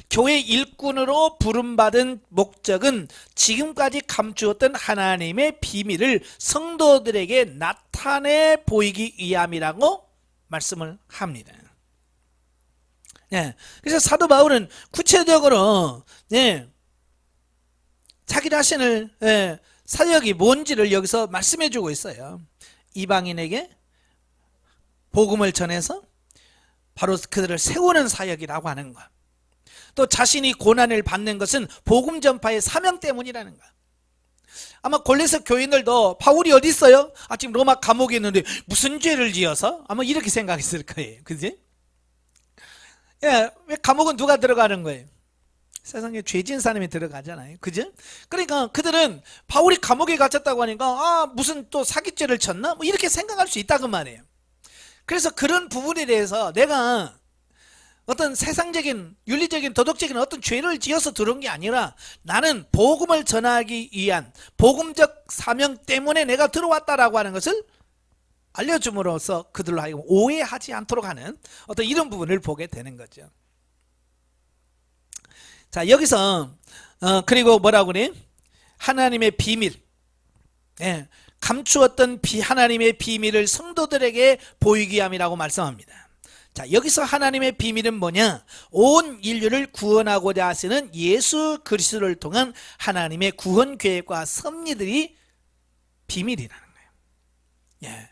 교회 일꾼으로 부름받은 목적은 지금까지 감추었던 하나님의 비밀을 성도들에게 나타내 보이기 위함이라고 말씀을 합니다. 네, 그래서 사도 바울은 구체적으로 자기 자신을 사역이 뭔지를 여기서 말씀해 주고 있어요. 이방인에게 복음을 전해서 바로 그들을 세우는 사역이라고 하는 것. 또 자신이 고난을 받는 것은 복음 전파의 사명 때문이라는 거야. 아마 골로새 교인들도 바울이 어디 있어요? 지금 로마 감옥에 있는데 무슨 죄를 지어서? 아마 이렇게 생각했을 거예요. 그지? 왜 감옥은 누가 들어가는 거예요? 세상에 죄 지은 사람이 들어가잖아요. 그죠? 그러니까 그들은 바울이 감옥에 갇혔다고 하니까 무슨 또 사기죄를 쳤나? 뭐 이렇게 생각할 수 있다고 말이에요. 그래서 그런 부분에 대해서 내가 어떤 세상적인 윤리적인 도덕적인 어떤 죄를 지어서 들어온 게 아니라 나는 복음을 전하기 위한 복음적 사명 때문에 내가 들어왔다라고 하는 것을 알려줌으로써 그들로 하여금 오해하지 않도록 하는 어떤 이런 부분을 보게 되는 거죠. 자, 여기서 그리고 뭐라고 그래? 하나님의 비밀, 감추었던 하나님의 비밀을 성도들에게 보이기 함이라고 말씀합니다. 자, 여기서 하나님의 비밀은 뭐냐? 온 인류를 구원하고자 하시는 예수 그리스도를 통한 하나님의 구원 계획과 섭리들이 비밀이라는 거예요.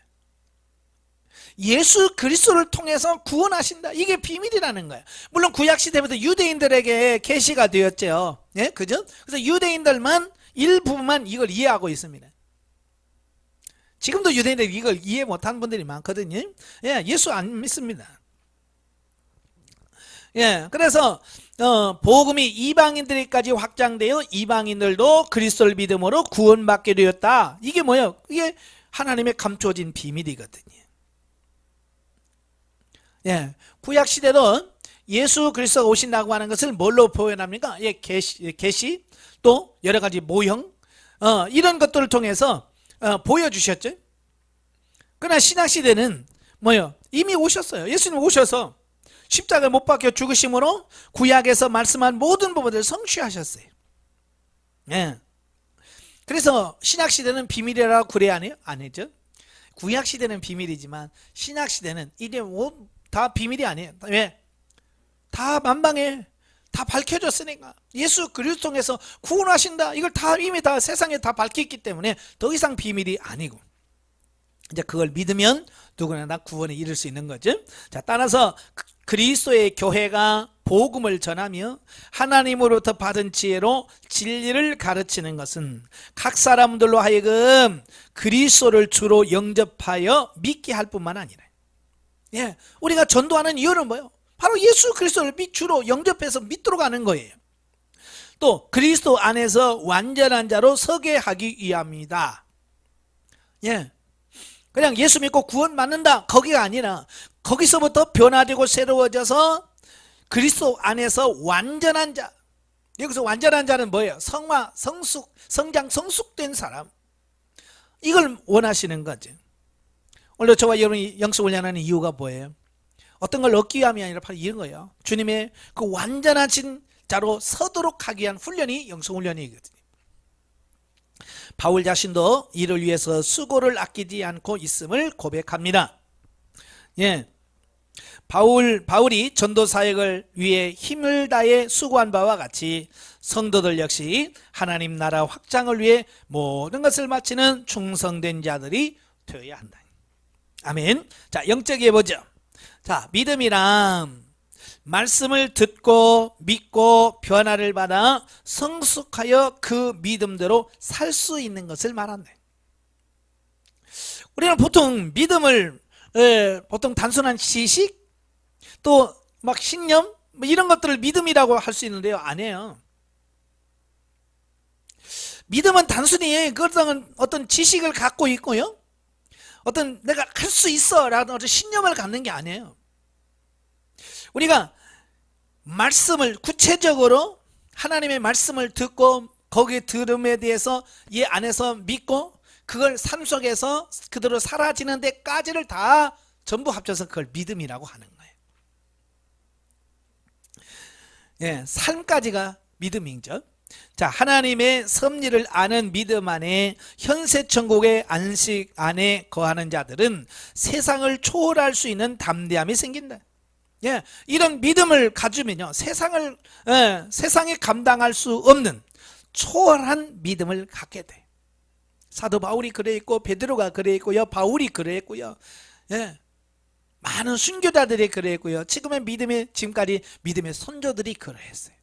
예수 그리스도를 통해서 구원하신다. 이게 비밀이라는 거예요. 물론 구약시대부터 유대인들에게 계시가 되었죠. 그죠? 그래서 유대인들만 일부분만 이걸 이해하고 있습니다. 지금도 유대인들이 이걸 이해 못하는 분들이 많거든요. 예수 안 믿습니다. 그래서 복음이 이방인들에게까지 확장되어 이방인들도 그리스도를 믿음으로 구원받게 되었다. 이게 뭐예요? 이게 하나님의 감춰진 비밀이거든요. 구약시대도 예수 그리스도가 오신다고 하는 것을 뭘로 표현합니까? 계시 또 여러가지 모형 이런 것들을 통해서 보여주셨죠. 그러나 신약시대는 뭐예요? 이미 오셨어요. 예수님 오셔서 십자가에 못 박혀 죽으심으로 구약에서 말씀한 모든 부분들을 성취하셨어요. 그래서 신약시대는 비밀이라고 그래야 하네요? 아니죠. 구약시대는 비밀이지만 신약시대는 이게 다 비밀이 아니에요. 왜? 다 만방에 다 밝혀졌으니까. 예수 그리스도 통해서 구원하신다. 이걸 다 이미 다 세상에 다 밝혔기 때문에 더 이상 비밀이 아니고, 이제 그걸 믿으면 누구나 다 구원에 이를 수 있는 거죠. 자, 따라서 그리스도의 교회가 복음을 전하며 하나님으로부터 받은 지혜로 진리를 가르치는 것은 각 사람들로 하여금 그리스도를 주로 영접하여 믿게 할 뿐만 아니라, 우리가 전도하는 이유는 뭐예요? 바로 예수 그리스도를 주로 영접해서 믿도록 하는 거예요. 또 그리스도 안에서 완전한 자로 서게 하기 위함이다. 그냥 예수 믿고 구원 받는다, 거기가 아니라 거기서부터 변화되고 새로워져서 그리스도 안에서 완전한 자. 여기서 완전한 자는 뭐예요? 성화, 성숙, 성장, 성숙된 사람. 이걸 원하시는 거죠. 오늘 저와 여러분이 영성훈련하는 이유가 뭐예요? 어떤 걸 얻기 위함이 아니라 바로 이런 거예요. 주님의 그 완전하신 자로 서도록 하기 위한 훈련이 영성훈련이거든요. 바울 자신도 이를 위해서 수고를 아끼지 않고 있음을 고백합니다. 예, 바울이 전도 사역을 위해 힘을 다해 수고한 바와 같이 성도들 역시 하나님 나라 확장을 위해 모든 것을 바치는 충성된 자들이 되어야 한다. 아멘. 자, 영적이해 보죠. 자, 믿음이란 말씀을 듣고 믿고 변화를 받아 성숙하여 그 믿음대로 살 수 있는 것을 말한다. 우리는 보통 믿음을 보통 단순한 지식 또 막 신념 뭐 이런 것들을 믿음이라고 할 수 있는데요, 아니에요. 믿음은 단순히 그런 어떤 지식을 갖고 있고요, 어떤 내가 할 수 있어 라는 어떤 신념을 갖는 게 아니에요. 우리가 말씀을 구체적으로 하나님의 말씀을 듣고 거기에 들음에 대해서 이 안에서 믿고 그걸 삶 속에서 그대로 사라지는 데까지를 다 전부 합쳐서 그걸 믿음이라고 하는 거예요. 예, 삶까지가 믿음이죠. 자, 하나님의 섭리를 아는 믿음 안에 현세 천국의 안식 안에 거하는 자들은 세상을 초월할 수 있는 담대함이 생긴다. 예, 이런 믿음을 가지면요, 세상에 감당할 수 없는 초월한 믿음을 갖게 돼. 사도 바울이 그래 있고 베드로가 그래 있고요, 바울이 그래 있고요, 예, 많은 순교자들이 그래 있고요, 지금까지 믿음의 선조들이 그러했어요.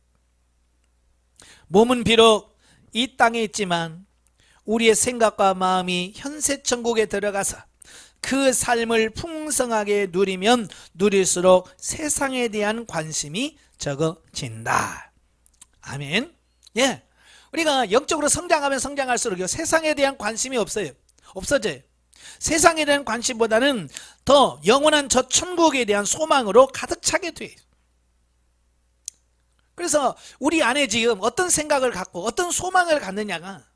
몸은 비록 이 땅에 있지만 우리의 생각과 마음이 현세 천국에 들어가서 그 삶을 풍성하게 누리면 누릴수록 세상에 대한 관심이 적어진다. 아멘. 예, 우리가 영적으로 성장하면 성장할수록 세상에 대한 관심이 없어져요. 세상에 대한 관심보다는 더 영원한 저 천국에 대한 소망으로 가득 차게 돼요. 그래서 우리 안에 지금 어떤 생각을 갖고 어떤 소망을 갖느냐가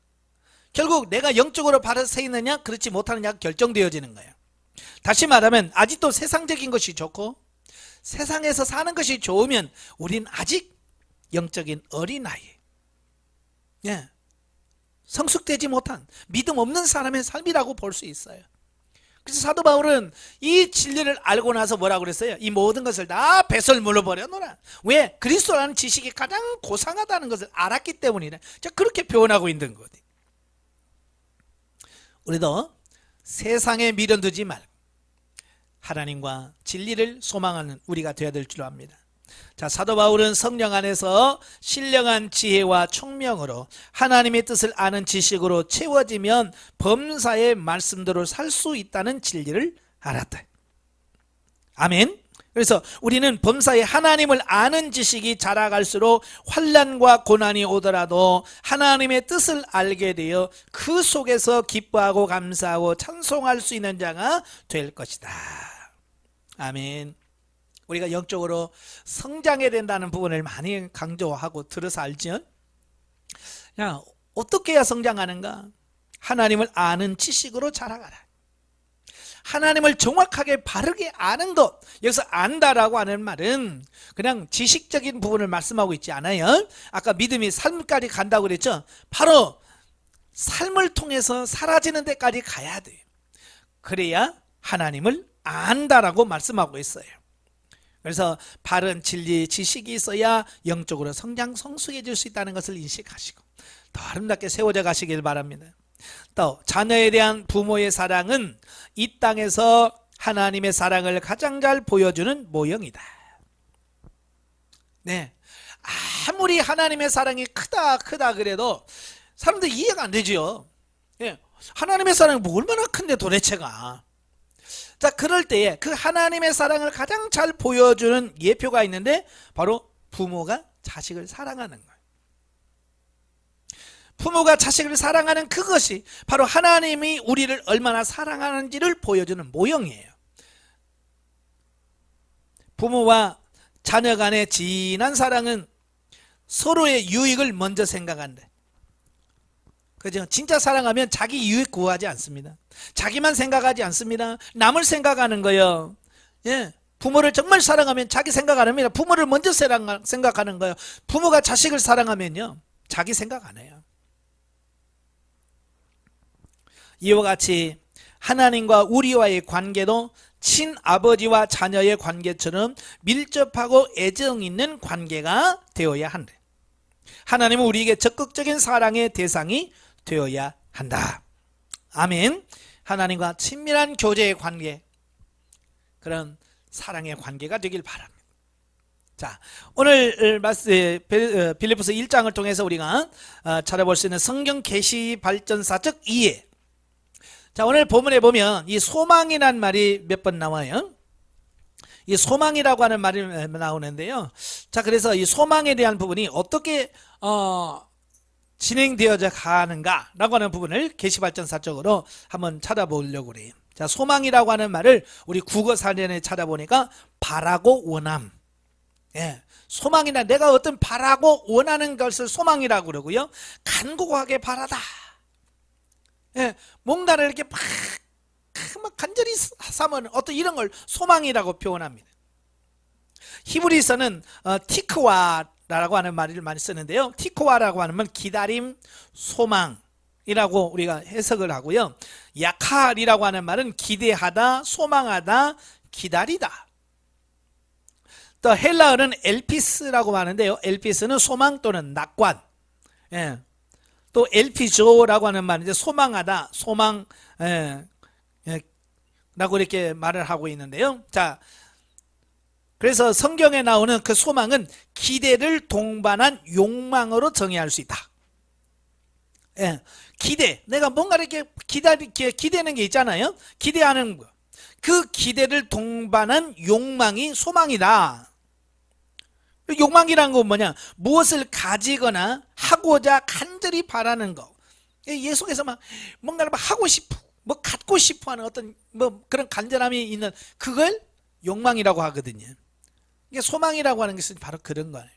결국 내가 영적으로 바로 서 있느냐 그렇지 못하느냐가 결정되어지는 거예요. 다시 말하면 아직도 세상적인 것이 좋고 세상에서 사는 것이 좋으면 우린 아직 영적인 어린아이, 예, 성숙되지 못한 믿음 없는 사람의 삶이라고 볼 수 있어요. 그래서 사도 바울은 이 진리를 알고 나서 뭐라고 그랬어요? 이 모든 것을 다 배설물로 버려놓으라. 왜? 그리스도라는 지식이 가장 고상하다는 것을 알았기 때문이래. 그렇게 표현하고 있는 거지. 우리도 세상에 미련두지 말고 하나님과 진리를 소망하는 우리가 되어야 될 줄 압니다. 자, 사도 바울은 성령 안에서 신령한 지혜와 총명으로 하나님의 뜻을 아는 지식으로 채워지면 범사의 말씀대로 살 수 있다는 진리를 알았다. 아멘. 그래서 우리는 범사에 하나님을 아는 지식이 자라갈수록 환난과 고난이 오더라도 하나님의 뜻을 알게 되어 그 속에서 기뻐하고 감사하고 찬송할 수 있는 자가 될 것이다. 아멘. 우리가 영적으로 성장해야 된다는 부분을 많이 강조하고 들어서 알죠? 야, 어떻게 해야 성장하는가? 하나님을 아는 지식으로 자라가라. 하나님을 정확하게 바르게 아는 것, 여기서 안다라고 하는 말은 그냥 지식적인 부분을 말씀하고 있지 않아요. 아까 믿음이 삶까지 간다고 그랬죠. 바로 삶을 통해서 사라지는 데까지 가야 돼요. 그래야 하나님을 안다라고 말씀하고 있어요. 그래서 바른 진리 지식이 있어야 영적으로 성장 성숙해질 수 있다는 것을 인식하시고 더 아름답게 세워져 가시길 바랍니다. 또 자녀에 대한 부모의 사랑은 이 땅에서 하나님의 사랑을 가장 잘 보여주는 모형이다. 네, 아무리 하나님의 사랑이 크다 그래도 사람들 이해가 안 되죠. 네, 하나님의 사랑이 뭐 얼마나 큰데 도대체가. 자, 그럴 때에 그 하나님의 사랑을 가장 잘 보여주는 예표가 있는데 바로 부모가 자식을 사랑하는 거예요. 부모가 자식을 사랑하는 그것이 바로 하나님이 우리를 얼마나 사랑하는지를 보여주는 모형이에요. 부모와 자녀 간의 진한 사랑은 서로의 유익을 먼저 생각한다. 그죠? 진짜 사랑하면 자기 유익 구하지 않습니다. 자기만 생각하지 않습니다. 남을 생각하는 거예요. 예. 부모를 정말 사랑하면 자기 생각 안 합니다. 부모를 먼저 생각하는 거예요. 부모가 자식을 사랑하면요, 자기 생각 안 해요. 이와 같이 하나님과 우리와의 관계도 친아버지와 자녀의 관계처럼 밀접하고 애정 있는 관계가 되어야 한다. 하나님은 우리에게 적극적인 사랑의 대상이 되어야 한다. 아멘. 하나님과 친밀한 교제의 관계, 그런 사랑의 관계가 되길 바랍니다. 자, 오늘 빌립보서 1장을 통해서 우리가 찾아볼 수 있는 성경 계시 발전사적 이해. 자, 오늘 본문에 보면 이 소망이란 말이 몇 번 나와요. 이 소망이라고 하는 말이 나오는데요. 자, 그래서 이 소망에 대한 부분이 어떻게 진행되어져 가는가라고 하는 부분을 계시발전사적으로 한번 찾아보려고 그래요. 자, 소망이라고 하는 말을 우리 국어 사전에 찾아보니까 바라고 원함. 예, 소망이나 내가 어떤 바라고 원하는 것을 소망이라고 그러고요. 간곡하게 바라다. 예, 뭔가를 이렇게 막 간절히 삼은 어떤 이런 걸 소망이라고 표현합니다. 히브리서는 티크와라고 하는 말을 많이 쓰는데요. 티크와라고 하는 건 기다림, 소망이라고 우리가 해석을 하고요. 야칼이라고 하는 말은 기대하다, 소망하다, 기다리다. 또 헬라어는 엘피스라고 하는데요. 엘피스는 소망 또는 낙관. 예. 또 엘피조라고 하는 말인데 소망하다, 소망, 라고 이렇게 말을 하고 있는데요. 자, 그래서 성경에 나오는 그 소망은 기대를 동반한 욕망으로 정의할 수 있다. 예, 기대, 내가 뭔가 이렇게 기대는 게 있잖아요. 기대하는 거, 그 기대를 동반한 욕망이 소망이다. 욕망이란 건 뭐냐? 무엇을 가지거나 하고자 간절히 바라는 거. 예 속에서 막 뭔가를 막 하고 싶어, 뭐 갖고 싶어 하는 어떤 뭐 그런 간절함이 있는 그걸 욕망이라고 하거든요. 이게 소망이라고 하는 것은 바로 그런 거예요.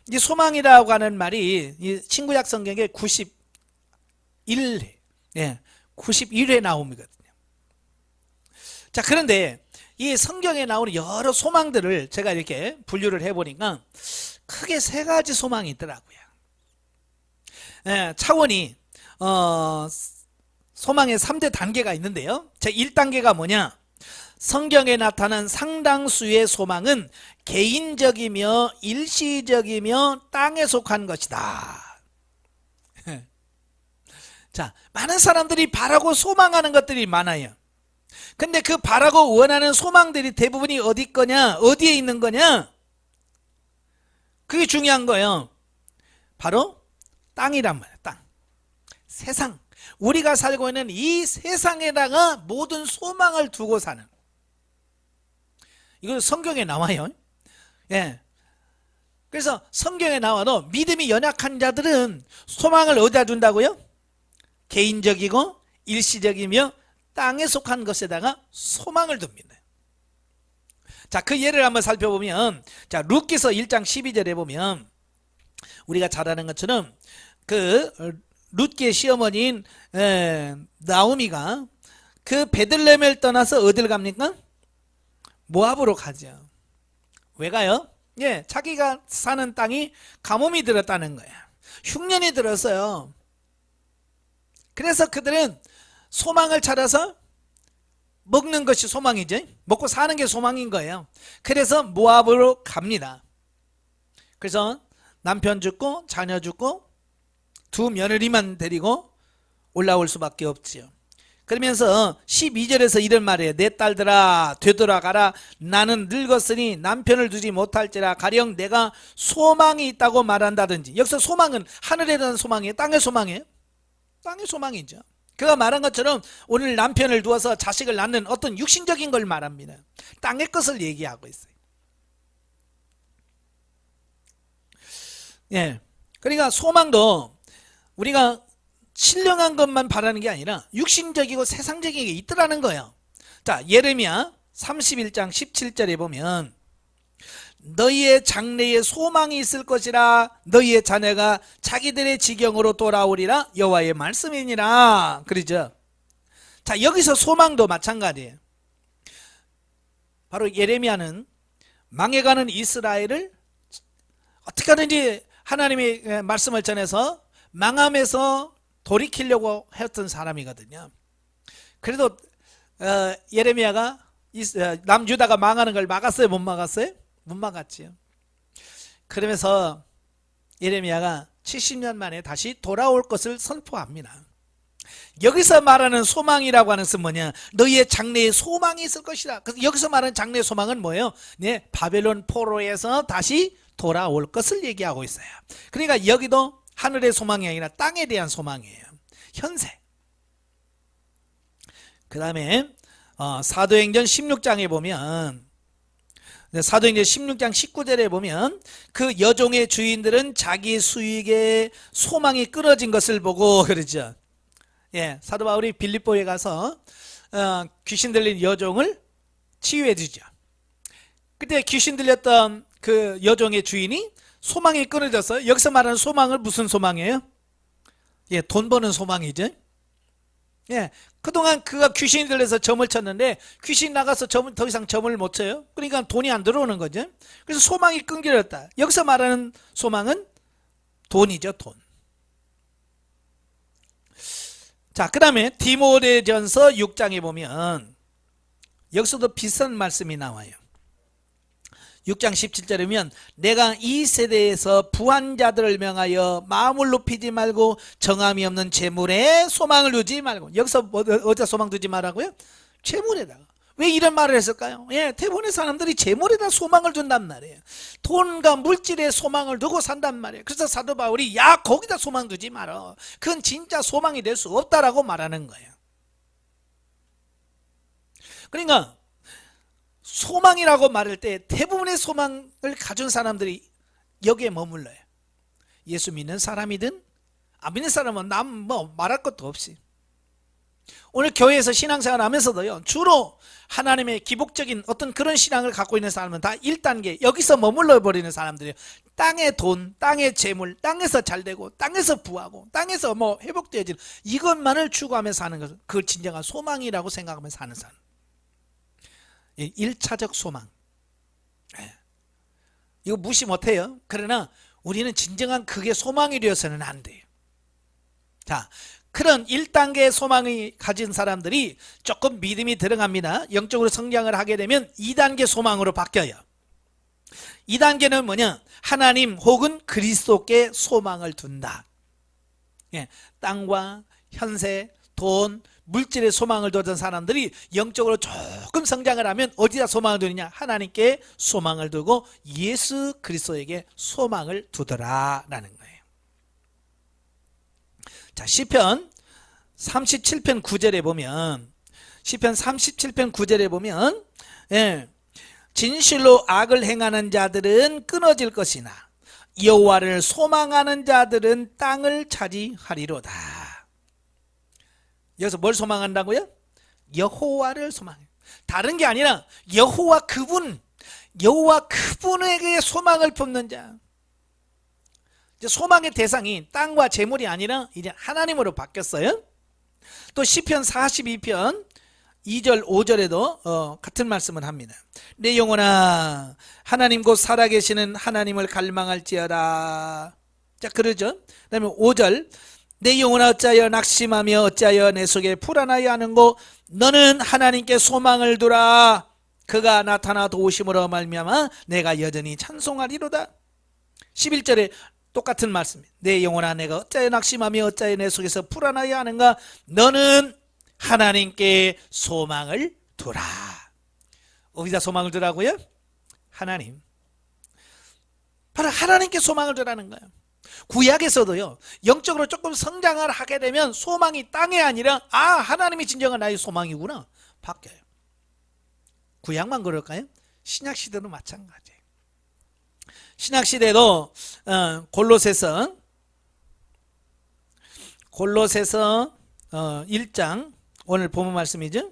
이 소망이라고 하는 말이 이 신구약 성경에 91회, 예, 91회 나옵니다. 자, 그런데 이 성경에 나오는 여러 소망들을 제가 이렇게 분류를 해보니까 크게 세 가지 소망이 있더라고요. 예, 차원이 소망의 3대 단계가 있는데요. 제 1단계가 뭐냐? 성경에 나타난 상당수의 소망은 개인적이며 일시적이며 땅에 속한 것이다. 자, 많은 사람들이 바라고 소망하는 것들이 많아요. 근데 그 바라고 원하는 소망들이 대부분이 어디 거냐? 어디에 있는 거냐? 그게 중요한 거예요. 바로 땅이란 말이에요. 땅. 세상. 우리가 살고 있는 이 세상에다가 모든 소망을 두고 사는. 이거 성경에 나와요. 예. 그래서 성경에 나와도 믿음이 연약한 자들은 소망을 어디다 둔다고요? 개인적이고 일시적이며 땅에 속한 것에다가 소망을 둡니다. 자, 그 예를 한번 살펴보면, 자, 룻기서 1장 12절에 보면 우리가 잘 아는 것처럼 그 룻기의 시어머니인 나오미가 그 베들레헴을 떠나서 어딜 갑니까? 모압으로 가죠. 왜 가요? 예, 자기가 사는 땅이 가뭄이 들었다는 거야. 흉년이 들었어요. 그래서 그들은 소망을 찾아서 먹는 것이 소망이죠. 먹고 사는 게 소망인 거예요. 그래서 모압으로 갑니다. 그래서 남편 죽고 자녀 죽고 두 며느리만 데리고 올라올 수밖에 없지요. 그러면서 12절에서 이런 말이에요. 내 딸들아 되돌아가라. 나는 늙었으니 남편을 두지 못할지라. 가령 내가 소망이 있다고 말한다든지. 여기서 소망은 하늘에 대한 소망이에요? 땅의 소망이에요? 땅의 소망이죠. 그가 말한 것처럼 오늘 남편을 두어서 자식을 낳는 어떤 육신적인 걸 말합니다. 땅의 것을 얘기하고 있어요. 예, 그러니까 소망도 우리가 신령한 것만 바라는 게 아니라 육신적이고 세상적인 게 있더라는 거예요. 자, 예레미야 31장 17절에 보면 너희의 장래에 소망이 있을 것이라. 너희의 자녀가 자기들의 지경으로 돌아오리라. 여호와의 말씀이니라. 그러죠. 자, 여기서 소망도 마찬가지예요. 바로 예레미야는 망해가는 이스라엘을 어떻게 하든지 하나님의 말씀을 전해서 망함에서 돌이키려고 했던 사람이거든요. 그래도 예레미야가 남유다가 망하는 걸 막았어요? 못 막았어요? 못 막았지요. 그러면서 예레미야가 70년 만에 다시 돌아올 것을 선포합니다. 여기서 말하는 소망이라고 하는 것은 뭐냐? 너희의 장래에 소망이 있을 것이다. 그래서 여기서 말하는 장래 소망은 뭐예요? 네, 바벨론 포로에서 다시 돌아올 것을 얘기하고 있어요. 그러니까 여기도 하늘의 소망이 아니라 땅에 대한 소망이에요. 현세. 그 다음에 사도행전 16장에 보면, 사도행전 16장 19절에 보면 그 여종의 주인들은 자기 수익에 소망이 끊어진 것을 보고 그러죠. 예, 사도 바울이 빌립보에 가서 귀신 들린 여종을 치유해 주죠. 그때 귀신 들렸던 그 여종의 주인이 소망이 끊어졌어요. 여기서 말하는 소망은 무슨 소망이에요? 예, 돈 버는 소망이죠. 예, 그동안 그가 귀신이 들려서 점을 쳤는데 귀신 나가서 더 이상 점을 못 쳐요. 그러니까 돈이 안 들어오는 거죠. 그래서 소망이 끊겨졌다. 여기서 말하는 소망은 돈이죠, 돈. 자, 그 다음에 디모데전서 6장에 보면 여기서도 비슷한 말씀이 나와요. 6장 17절이면 내가 이 세대에서 부한 자들을 명하여 마음을 높이지 말고 정함이 없는 재물에 소망을 두지 말고. 여기서 어디다 소망 두지 말라고요? 재물에다가. 왜 이런 말을 했을까요? 예, 대부분의 사람들이 재물에다 소망을 둔단 말이에요. 돈과 물질에 소망을 두고 산단 말이에요. 그래서 사도 바울이 야, 거기다 소망 두지 마라. 그건 진짜 소망이 될 수 없다라고 말하는 거예요. 그러니까 소망이라고 말할 때 대부분의 소망을 가진 사람들이 여기에 머물러요. 예수 믿는 사람이든 안 믿는 사람은 남 말할 것도 없이. 오늘 교회에서 신앙생활 하면서도요, 주로 하나님의 기복적인 어떤 그런 신앙을 갖고 있는 사람은 다 1단계 여기서 머물러 버리는 사람들이에요. 땅의 돈, 땅의 재물, 땅에서 잘되고 땅에서 부하고 땅에서 회복되어지는 이것만을 추구하며 사는 것은 그걸 진정한 소망이라고 생각하며 사는 사람. 1차적 소망. 이거 무시 못해요. 그러나 우리는 진정한 그게 소망이 되어서는 안 돼요. 자, 그런 1단계 소망을 가진 사람들이 조금 믿음이 들어갑니다. 영적으로 성장을 하게 되면 2단계 소망으로 바뀌어요. 2단계는 뭐냐? 하나님 혹은 그리스도께 소망을 둔다. 예, 땅과 현세, 돈, 물질의 소망을 두던 사람들이 영적으로 조금 성장을 하면 어디다 소망을 두느냐? 하나님께 소망을 두고 예수 그리스도에게 소망을 두더라라는 거예요. 자, 시편 37편 9절에 보면, 시편 37편 9절에 보면, 예, 진실로 악을 행하는 자들은 끊어질 것이나 여호와를 소망하는 자들은 땅을 차지하리로다. 여기서 뭘 소망한다고요? 여호와를 소망해요. 다른 게 아니라 여호와 그분에게 소망을 품는 자. 이제 소망의 대상이 땅과 재물이 아니라 이제 하나님으로 바뀌었어요. 또 시편 42편 2절 5절에도 같은 말씀을 합니다. 내 영혼아 하나님 곧 살아계시는 하나님을 갈망할지어다. 자, 그러죠. 그 다음에 5절 내 영혼아 어찌하여 낙심하며 어찌하여 내 속에 불안하여 하는고 너는 하나님께 소망을 두라. 그가 나타나 도우심으로 말미암아 내가 여전히 찬송하리로다. 11절에 똑같은 말씀. 내 영혼아 내가 어찌하여 낙심하며 어찌하여 내 속에서 불안하여 하는가. 너는 하나님께 소망을 두라. 어디다 소망을 두라고요? 하나님. 바로 하나님께 소망을 두라는 거예요. 구약에서도요, 영적으로 조금 성장을 하게 되면 소망이 땅이 아니라 하나님이 진정한 나의 소망이구나 바뀌어요. 구약만 그럴까요? 신약시대도 마찬가지예요. 신약시대도 골로새서 1장 오늘 본문 말씀이죠.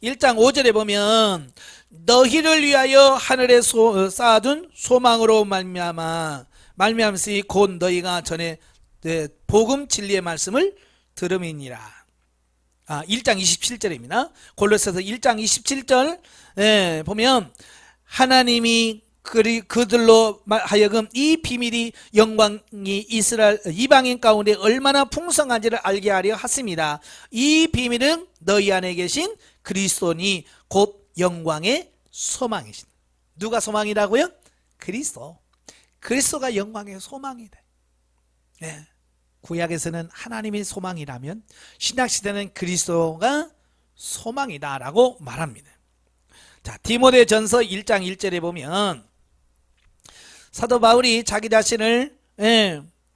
1장 5절에 보면 너희를 위하여 하늘에 쌓아둔 소망으로 말미암으시 곧 너희가 전에 복음 진리의 말씀을 들음이니라. 1장 27절입니다. 골로새서 1장 27절 보면 하나님이 그들로 하여금 이 비밀이 영광이 이스라엘 이방인 가운데 얼마나 풍성한지를 알게 하려 하십니다. 이 비밀은 너희 안에 계신 그리스도니 곧 영광의 소망이신. 누가 소망이라고요? 그리스도가 영광의 소망이다. 네. 구약에서는 하나님이 소망이라면 신약시대는 그리스도가 소망이다라고 말합니다. 자, 디모데전서 1장 1절에 보면 사도 바울이 자기 자신을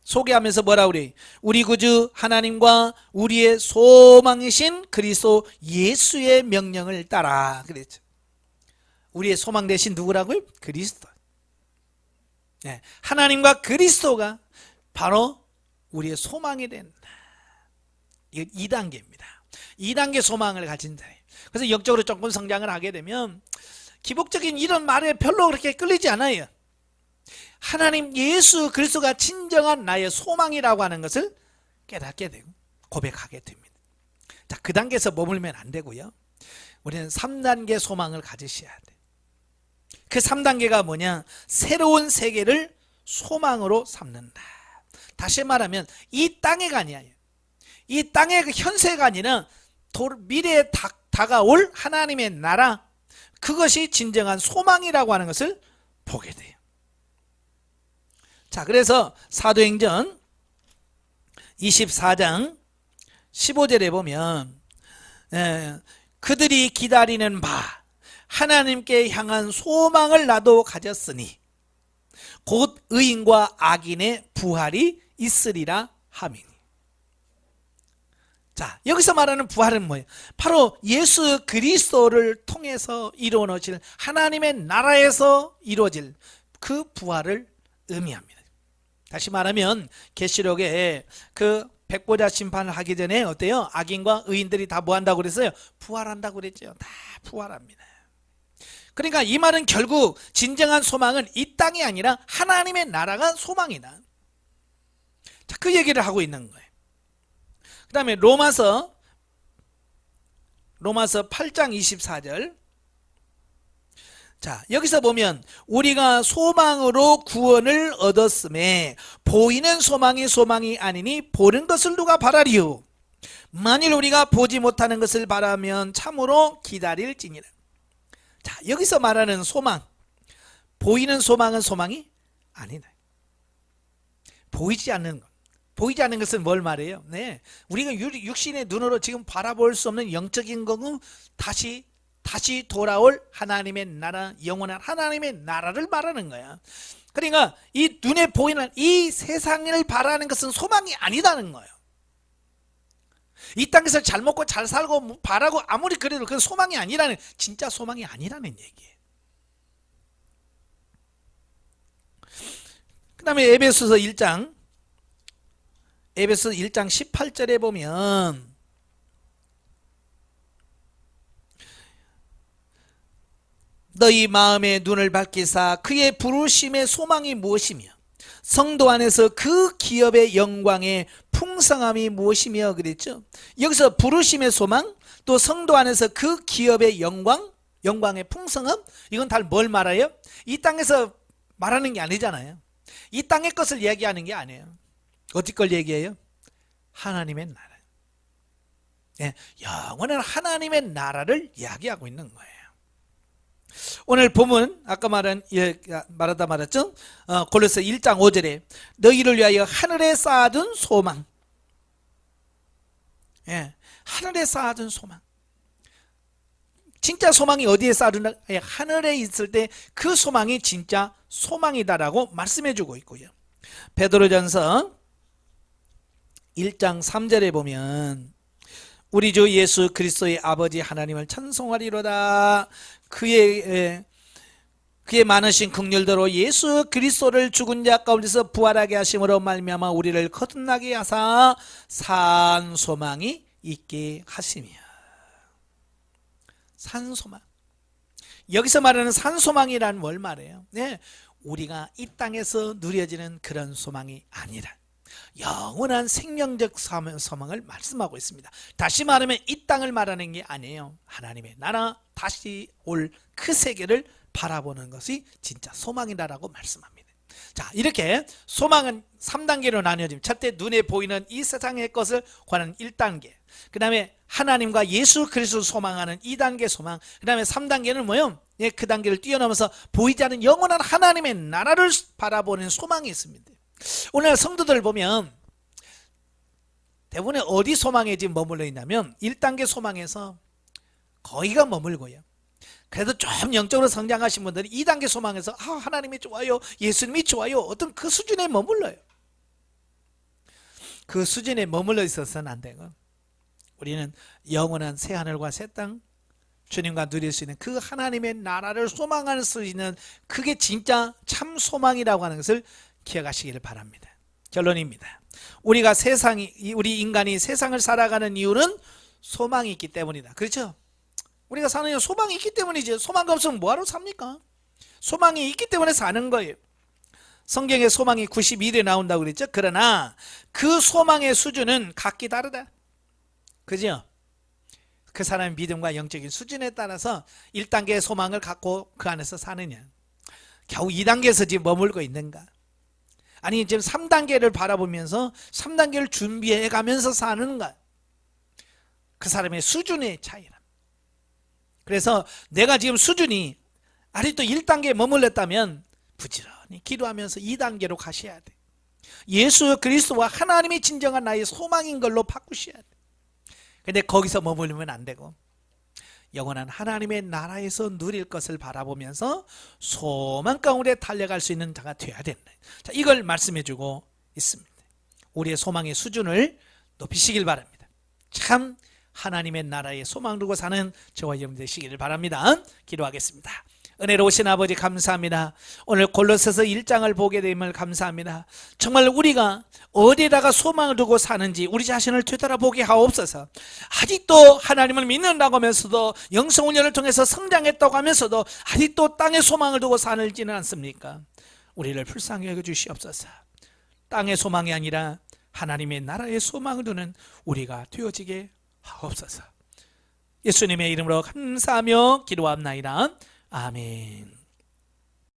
소개하면서 뭐라 그래? 우리 구주 하나님과 우리의 소망이신 그리스도 예수의 명령을 따라 그랬죠. 우리의 소망 대신 누구라고요? 그리스도. 하나님과 그리스도가 바로 우리의 소망이 된다. 이건 2단계입니다. 2단계 소망을 가진 자예요. 그래서 영적으로 조금 성장을 하게 되면 기복적인 이런 말에 별로 그렇게 끌리지 않아요. 하나님 예수 그리스도가 진정한 나의 소망이라고 하는 것을 깨닫게 되고 고백하게 됩니다. 자, 그 단계에서 머물면 안 되고요. 우리는 3단계 소망을 가지셔야 돼요. 그 3단계가 뭐냐? 새로운 세계를 소망으로 삼는다. 다시 말하면 이 땅에가 아니에요. 이 땅의 그 현세가 아니라 미래에 다가올 하나님의 나라, 그것이 진정한 소망이라고 하는 것을 보게 돼요. 자, 그래서 사도행전 24장 15절에 보면 그들이 기다리는 바 하나님께 향한 소망을 나도 가졌으니 곧 의인과 악인의 부활이 있으리라 하미니. 자, 여기서 말하는 부활은 뭐예요? 바로 예수 그리스도를 통해서 이루어질 하나님의 나라에서 이루어질 그 부활을 의미합니다. 다시 말하면 계시록에 그 백보자 심판을 하기 전에 어때요? 악인과 의인들이 다 뭐 한다고 그랬어요? 부활한다고 그랬죠. 다 부활합니다. 그러니까 이 말은 결국 진정한 소망은 이 땅이 아니라 하나님의 나라가 소망이다. 자, 그 얘기를 하고 있는 거예요. 그 다음에 로마서 8장 24절. 자, 여기서 보면 우리가 소망으로 구원을 얻었음에 보이는 소망이 아니니 보는 것을 누가 바라리요? 만일 우리가 보지 못하는 것을 바라면 참으로 기다릴지니라. 자, 여기서 말하는 소망, 보이는 소망은 소망이 아니다. 보이지 않는 것. 보이지 않는 것은 뭘 말해요? 네, 우리가 육신의 눈으로 지금 바라볼 수 없는 영적인 거고 다시 돌아올 하나님의 나라, 영원한 하나님의 나라를 말하는 거야. 그러니까 이 눈에 보이는 이 세상을 바라는 것은 소망이 아니다는 거예요. 이 땅에서 잘 먹고 잘 살고 바라고 아무리 그래도 그건 소망이 아니라는, 진짜 소망이 아니라는 얘기예요. 그 다음에 에베소서 1장 18절에 보면 너희 마음의 눈을 밝히사 그의 부르심의 소망이 무엇이며 성도 안에서 그 기업의 영광의 풍성함이 무엇이며 그랬죠. 여기서 부르심의 소망, 또 성도 안에서 그 기업의 영광의 풍성함, 이건 다 뭘 말해요? 이 땅에서 말하는 게 아니잖아요. 이 땅의 것을 얘기하는 게 아니에요. 어디 걸 얘기해요? 하나님의 나라. 예, 영원한 하나님의 나라를 이야기하고 있는 거예요. 오늘 본문 아까 말하다 말았죠. 골로새 1장 5절에 너희를 위하여 하늘에 쌓아둔 소망. 예, 하늘에 쌓아둔 소망. 진짜 소망이 어디에 쌓아둔다? 예, 하늘에 있을 때 그 소망이 진짜 소망이다라고 말씀해주고 있고요. 베드로전서 1장 3절에 보면 우리 주 예수 그리스도의 아버지 하나님을 찬송하리로다. 그의 많으신 긍휼대로 예수 그리스도를 죽은 자 가운데서 부활하게 하심으로 말미암아 우리를 거듭나게 하사 산 소망이 있게 하시며. 산소망. 여기서 말하는 산소망이란 뭘 말해요? 네, 우리가 이 땅에서 누려지는 그런 소망이 아니라 영원한 생명적 소망을 말씀하고 있습니다. 다시 말하면 이 땅을 말하는 게 아니에요. 하나님의 나라 다시 올 그 세계를 바라보는 것이 진짜 소망이다라고 말씀합니다. 자, 이렇게 소망은 3단계로 나뉘어집니다. 첫째, 눈에 보이는 이 세상의 것을 관한 1단계. 그 다음에 하나님과 예수 그리스도 소망하는 2단계 소망. 그 다음에 3단계는 뭐예요? 예, 그 단계를 뛰어넘어서 보이지 않는 영원한 하나님의 나라를 바라보는 소망이 있습니다. 오늘 성도들 보면 대부분 어디 소망에 지금 머물러 있냐면 1단계 소망에서 거기가 머물고요. 그래도 좀 영적으로 성장하신 분들은 2단계 소망에서 하나님이 좋아요, 예수님이 좋아요, 어떤 그 수준에 머물러요. 그 수준에 머물러 있어서는 안 되고 우리는 영원한 새하늘과 새 땅, 주님과 누릴 수 있는 그 하나님의 나라를 소망할 수 있는 그게 진짜 참 소망이라고 하는 것을 기억하시기를 바랍니다. 결론입니다. 우리 인간이 세상을 살아가는 이유는 소망이 있기 때문이다. 그렇죠? 우리가 사는 이유 소망이 있기 때문이지. 소망이 없으면 뭐하러 삽니까? 소망이 있기 때문에 사는 거예요. 성경에 소망이 92대 나온다고 그랬죠? 그러나 그 소망의 수준은 각기 다르다. 그죠? 그 사람의 믿음과 영적인 수준에 따라서 1단계의 소망을 갖고 그 안에서 사느냐, 겨우 2단계에서 지금 머물고 있는가, 아니 지금 3단계를 바라보면서 3단계를 준비해 가면서 사는가, 그 사람의 수준의 차이라. 그래서 내가 지금 수준이 아직도 1단계에 머물렀다면 부지런히 기도하면서 2단계로 가셔야 돼. 예수 그리스도와 하나님이 진정한 나의 소망인 걸로 바꾸셔야 돼. 근데 거기서 머물면 안 되고 영원한 하나님의 나라에서 누릴 것을 바라보면서 소망 가운데 달려갈 수 있는 자가 되어야 된다. 자, 이걸 말씀해 주고 있습니다. 우리의 소망의 수준을 높이시길 바랍니다. 참 하나님의 나라에 소망 두고 사는 저와 여러분 되시기를 바랍니다. 기도하겠습니다. 은혜로우신 아버지 감사합니다. 오늘 골로새서 1장을 보게 됨을 감사합니다. 정말 우리가 어디에다가 소망을 두고 사는지 우리 자신을 되돌아보게 하옵소서. 아직도 하나님을 믿는다고 하면서도 영성훈련을 통해서 성장했다고 하면서도 아직도 땅에 소망을 두고 살지는 않습니까? 우리를 불쌍히 여겨주시옵소서. 땅의 소망이 아니라 하나님의 나라의 소망을 두는 우리가 되어지게 하옵소서. 예수님의 이름으로 감사하며 기도합나이다. 아멘.